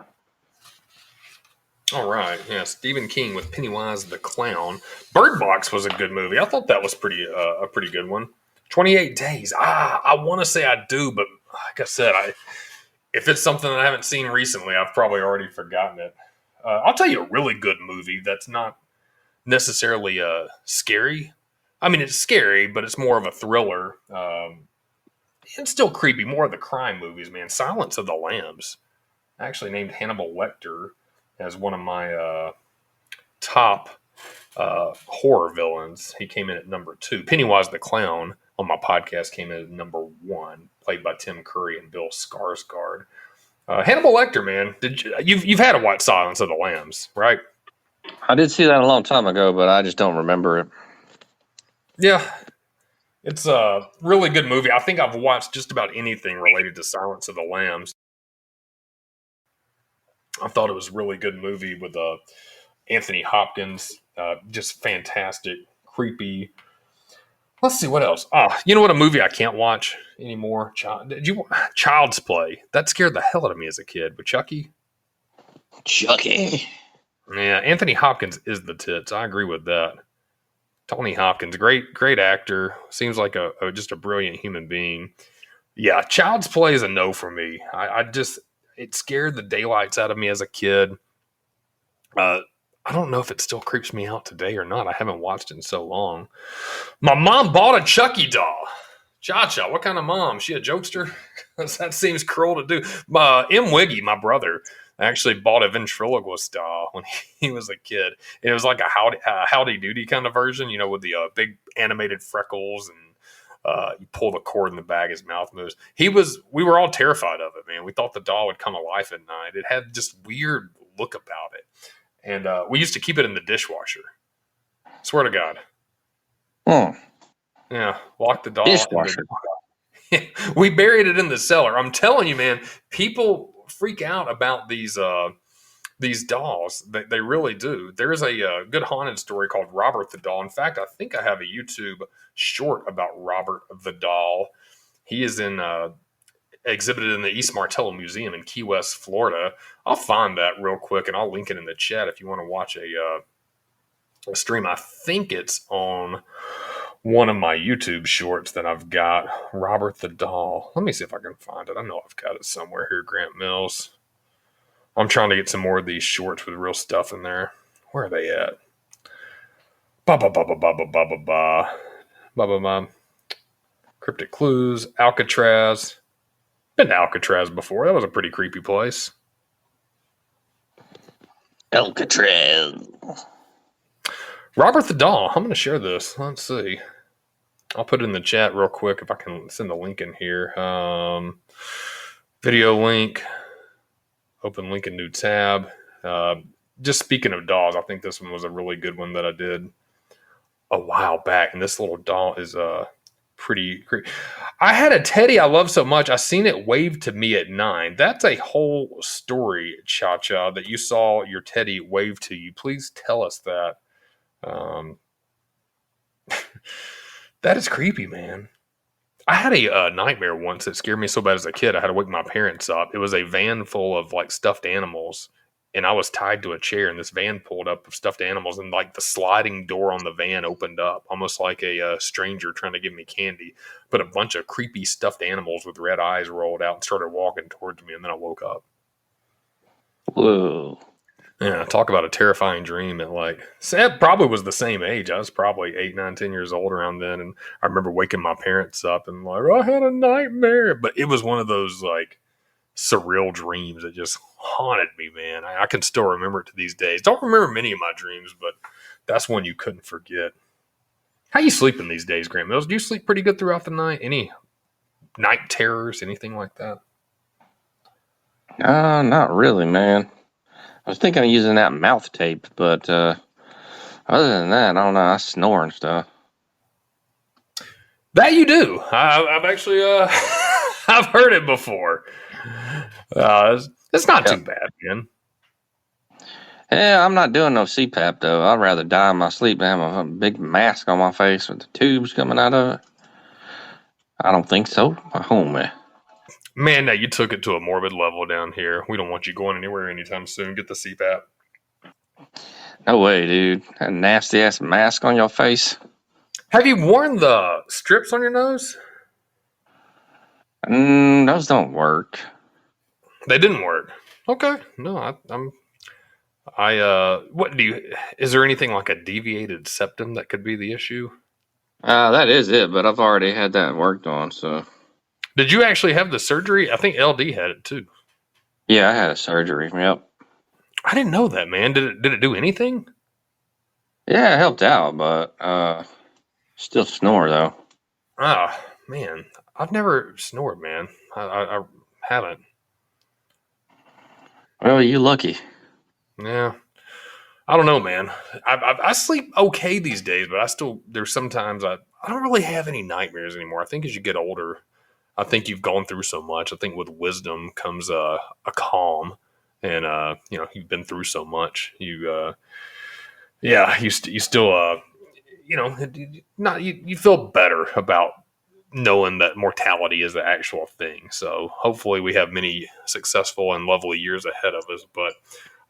All right, yeah, Stephen King with Pennywise the Clown. Bird Box was a good movie. I thought that was a pretty good one. 28 Days. I want to say I do, but like I said, if it's something that I haven't seen recently, I've probably already forgotten it. I'll tell you a really good movie that's not necessarily scary. I mean, it's scary, but it's more of a thriller. And still creepy. More of the crime movies, man. Silence of the Lambs. I actually named Hannibal Lecter as one of my top horror villains. He came in at number 2. Pennywise the Clown on my podcast came in at number 1, played by Tim Curry and Bill Skarsgård. Hannibal Lecter, man, you've had to watch Silence of the Lambs, right? I did see that a long time ago, but I just don't remember it. Yeah, it's a really good movie. I think I've watched just about anything related to Silence of the Lambs. I thought it was a really good movie with Anthony Hopkins. Just fantastic, creepy. Let's see what else. Oh, you know what? A movie I can't watch anymore. Child's Play? That scared the hell out of me as a kid. With Chucky. Chucky. Yeah, Anthony Hopkins is the tits. I agree with that. Tony Hopkins, great actor. Seems like just a brilliant human being. Yeah, Child's Play is a no for me. I just it scared the daylights out of me as a kid. I don't know if it still creeps me out today or not. I haven't watched it in so long. My mom bought a Chucky doll. Cha-Cha, what kind of mom? She a jokester? That seems cruel to do. M. Wiggy, my brother, actually bought a ventriloquist doll when he was a kid. It was like a Howdy Doody kind of version, with the big animated freckles and you pull the cord in the bag, his mouth moves. We were all terrified of it, man. We thought the doll would come alive at night. It had just weird look about it. And we used to keep it in the dishwasher. Swear to God. Yeah, lock the doll Dishwasher. we buried it in the cellar. I'm telling you, man, people freak out about these dolls. They really do. There's a good haunted story called Robert the Doll. In fact, I think I have a YouTube short about Robert the Doll. He is exhibited in the East Martello Museum in Key West, Florida. I'll find that real quick and I'll link it in the chat if you want to watch a stream. I think it's on one of my YouTube shorts that I've got. Robert the Doll. Let me see if I can find it. I know I've got it somewhere here, Grant Mills. I'm trying to get some more of these shorts with real stuff in there. Where are they at? Ba ba ba ba ba ba ba ba ba ba ba ba. Cryptic Clues, Alcatraz. Been to Alcatraz before. That was a pretty creepy place. Alcatraz. Robert the Doll. I'm going to share this. Let's see. I'll put it in the chat real quick if I can send the link in here. Video link. Open link in new tab. Just speaking of dolls, I think this one was a really good one that I did a while back. And this little doll is pretty creepy. I had a teddy I love so much. I seen it wave to me at 9. That's a whole story, Cha Cha, that you saw your teddy wave to you. Please tell us that. That is creepy, man. I had a nightmare once that scared me so bad as a kid. I had to wake my parents up. It was a van full of like stuffed animals, and I was tied to a chair. And this van pulled up of stuffed animals, and like the sliding door on the van opened up, almost like a stranger trying to give me candy. But a bunch of creepy stuffed animals with red eyes rolled out and started walking towards me, and then I woke up. Whoa. Yeah, talk about a terrifying dream at like, Sam probably was the same age. I was probably 8, 9, 10 years old around then. And I remember waking my parents up and like, I had a nightmare. But it was one of those like surreal dreams that just haunted me, man. I can still remember it to these days. Don't remember many of my dreams, but that's one you couldn't forget. How you sleeping these days, Grant Mills? Do you sleep pretty good throughout the night? Any night terrors, anything like that? Not really, man. I was thinking of using that mouth tape, but other than that, I don't know. I snore and stuff. That you do. I've actually I've heard it before. It's not too bad, man. Yeah, I'm not doing no CPAP though. I'd rather die in my sleep than have a big mask on my face with the tubes coming out of it. I don't think so. My homie. Man, now you took it to a morbid level down here. We don't want you going anywhere anytime soon. Get the CPAP. No way, dude. That nasty ass mask on your face. Have you worn the strips on your nose? Those don't work. They didn't work. Okay. No, what do you, is there anything like a deviated septum that could be the issue? That is it, but I've already had that worked on, so. Did you actually have the surgery? I think LD had it too. Yeah, I had a surgery. Yep. I didn't know that, man. Did it do anything? Yeah, it helped out, but still snore though. Ah, man. I've never snored, man. I haven't. Well, you lucky. Yeah. I don't know, man. I sleep okay these days, but there's sometimes I don't really have any nightmares anymore. I think as you get older, I think you've gone through so much. I think with wisdom comes a calm, and you've been through so much. You still you feel better about knowing that mortality is the actual thing. So hopefully we have many successful and lovely years ahead of us. But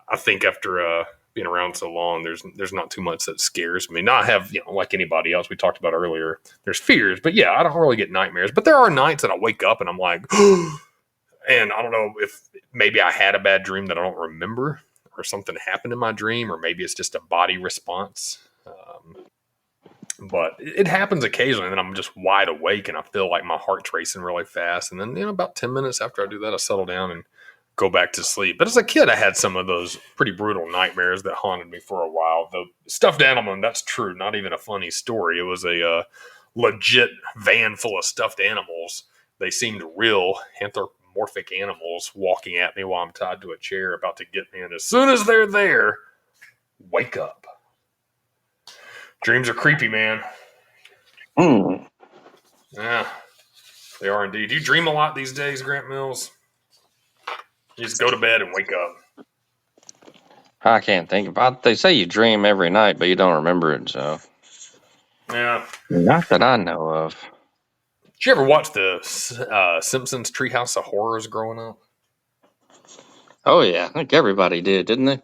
I think after being around so long, there's not too much that scares me. Not have like anybody else we talked about earlier. There's fears, but yeah, I don't really get nightmares. But there are nights that I wake up and I'm like, and I don't know if maybe I had a bad dream that I don't remember, or something happened in my dream, or maybe it's just a body response. But it happens occasionally, and then I'm just wide awake and I feel like my heart's racing really fast. And then, about 10 minutes after I do that, I settle down and go back to sleep. But as a kid, I had some of those pretty brutal nightmares that haunted me for a while. The stuffed animal, that's true. Not even a funny story. It was a legit van full of stuffed animals. They seemed real anthropomorphic animals walking at me while I'm tied to a chair about to get me. And as soon as they're there, wake up. Dreams are creepy, man. Yeah, they are indeed. Do you dream a lot these days, Grant Mills? You just go to bed and wake up. I can't think about. They say you dream every night, but you don't remember it. So, Yeah. not that I know of. Did you ever watch the Simpsons Treehouse of Horrors growing up? Oh yeah, I think everybody did, didn't they?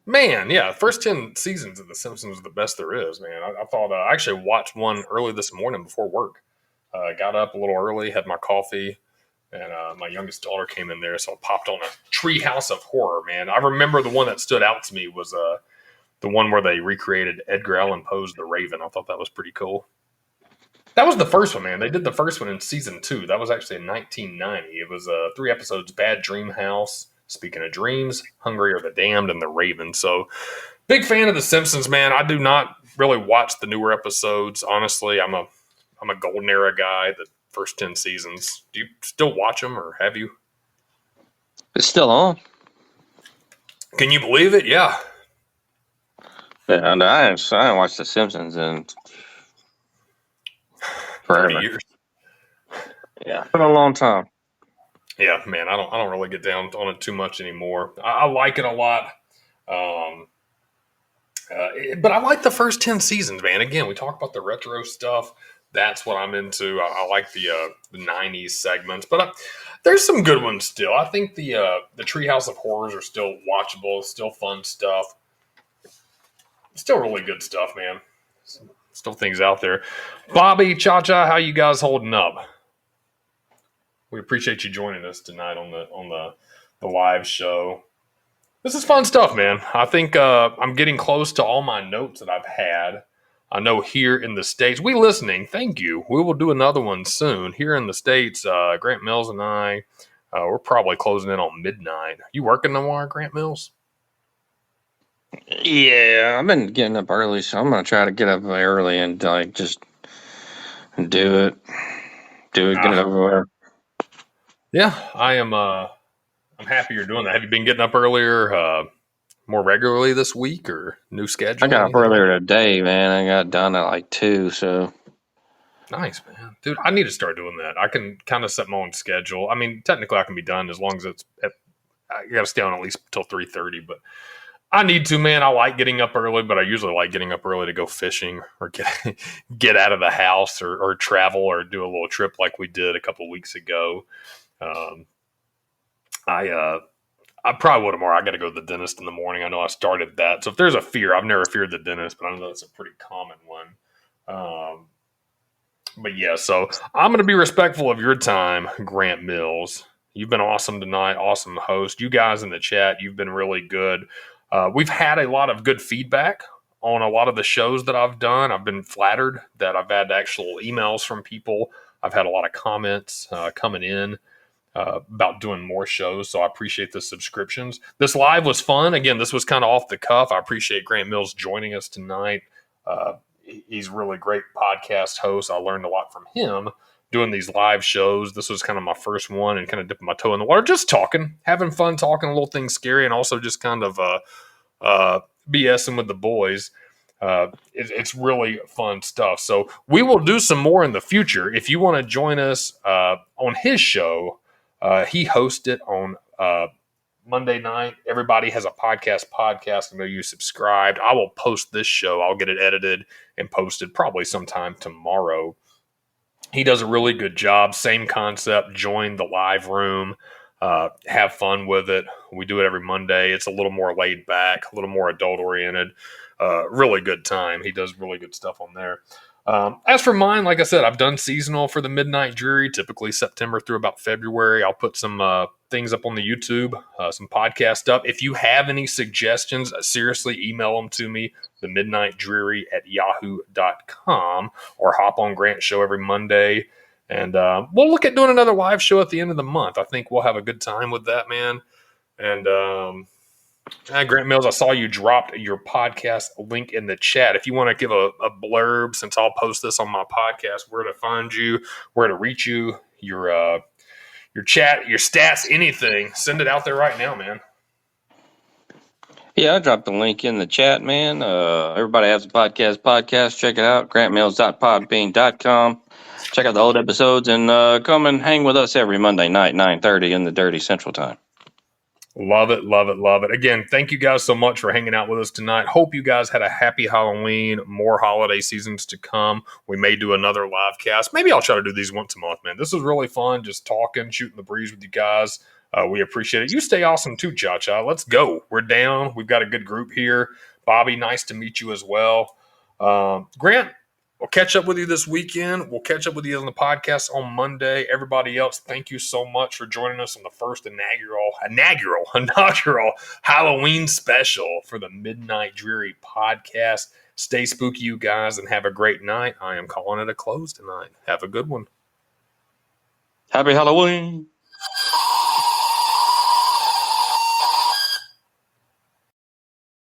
Man, yeah, first 10 seasons of The Simpsons are the best there is, man. I thought I actually watched one early this morning before work. Got up a little early, had my coffee, and my youngest daughter came in there, so I popped on a Treehouse of Horror, man. I remember the one that stood out to me was the one where they recreated Edgar Allan Poe's The Raven. I thought that was pretty cool. That was the first one, man. They did the first one in season 2. That was actually in 1990. It was 3 episodes: Bad Dream House, Speaking of Dreams, Hungry Are the Damned, and The Raven. So, big fan of The Simpsons, man. I do not really watch the newer episodes. Honestly, I'm a golden era guy. The first 10 seasons. Do you still watch them, or have you? It's still on. Can you believe it? Yeah. Yeah, and I haven't watched The Simpsons in 30 forever. years. Yeah, been a long time. Yeah, man. I don't really get down on it too much anymore. I like it a lot. Um, but I like the first 10 seasons, man. Again, we talk about the retro stuff. That's what I'm into. I like the 90s segments, but there's some good ones still. I think the Treehouse of Horrors are still watchable, still fun stuff, still really good stuff, man. Still things out there. Bobby, Cha-Cha, how you guys holding up? We appreciate you joining us tonight on the live show. This is fun stuff, man. I think I'm getting close to all my notes that I've had. I know here in the States, we listening, thank you. We will do another one soon. Here in the States, Grant Mills and I, we're probably closing in on midnight. You working tomorrow, Grant Mills? Yeah, I've been getting up early, so I'm gonna try to get up early and like just do it, get it over with. Yeah, I am. I'm happy you're doing that. Have you been getting up earlier, more regularly this week, or new I schedule? got up Anything like earlier today, man. I got done at like 2, so that? Nice, man, dude. I need to start doing that. I can kind of set my own schedule. I mean, technically, I can be done as long as it's. I got to stay on at least till 3:30, but I need to, man. I like getting up early, but I usually like getting up early to go fishing or get out of the house or travel or do a little trip like we did a couple weeks ago. Um, I probably will tomorrow. I got to go to the dentist in the morning. I know I started that. So if there's a fear, I've never feared the dentist, but I know that's a pretty common one. But yeah, so I'm going to be respectful of your time, Grant Mills. You've been awesome tonight. Awesome host. You guys in the chat, you've been really good. We've had a lot of good feedback on a lot of the shows that I've done. I've been flattered that I've had actual emails from people. I've had a lot of comments coming in about doing more shows. So I appreciate the subscriptions. This live was fun. Again, this was kind of off the cuff. I appreciate Grant Mills joining us tonight. Uh, he's a really great podcast host. I learned a lot from him doing these live shows. This was kind of my first one and kind of dipping my toe in the water, just talking, having fun, talking a little things scary, and also just kind of BSing with the boys. It's really fun stuff. So we will do some more in the future. If you want to join us on his show, he hosts it on Monday night. Everybody has a podcast. I know you subscribed. I will post this show. I'll get it edited and posted probably sometime tomorrow. He does a really good job. Same concept. Join the live room. Have fun with it. We do it every Monday. It's a little more laid back, a little more adult oriented. Really good time. He does really good stuff on there. As for mine, like I said, I've done seasonal for the Midnight Dreary, typically September through about February. I'll put some things up on the YouTube, some podcast up. If you have any suggestions, seriously, email them to me, the Midnight Dreary at yahoo.com, or hop on Grant's show every Monday. And we'll look at doing another live show at the end of the month. I think we'll have a good time with that, man. And Grant Mills, I saw you dropped your podcast link in the chat. If you want to give a blurb, since I'll post this on my podcast, where to find you, where to reach you, your chat, your stats, anything, send it out there right now, man. yeah, I dropped the link in the chat, man. Everybody has a podcast. Check it out, grantmills.podbean.com. Check out the old episodes and come and hang with us every Monday night, 9:30 in the Dirty Central Time. Love it, love it, love it. Again, thank you guys so much for hanging out with us tonight. Hope you guys had a happy Halloween, more holiday seasons to come. We may do another live cast. Maybe I'll try to do these once a month, man. This was really fun, just talking, shooting the breeze with you guys. We appreciate it. You stay awesome too, Cha-Cha. Let's go. We're down. We've got a good group here. Bobby, nice to meet you as well. Grant, we'll catch up with you this weekend. We'll catch up with you on the podcast on Monday. Everybody else, thank you so much for joining us on the first inaugural Halloween special for the Midnight Dreary podcast. Stay spooky, you guys, and have a great night. I am calling it a close tonight. Have a good one. Happy Halloween.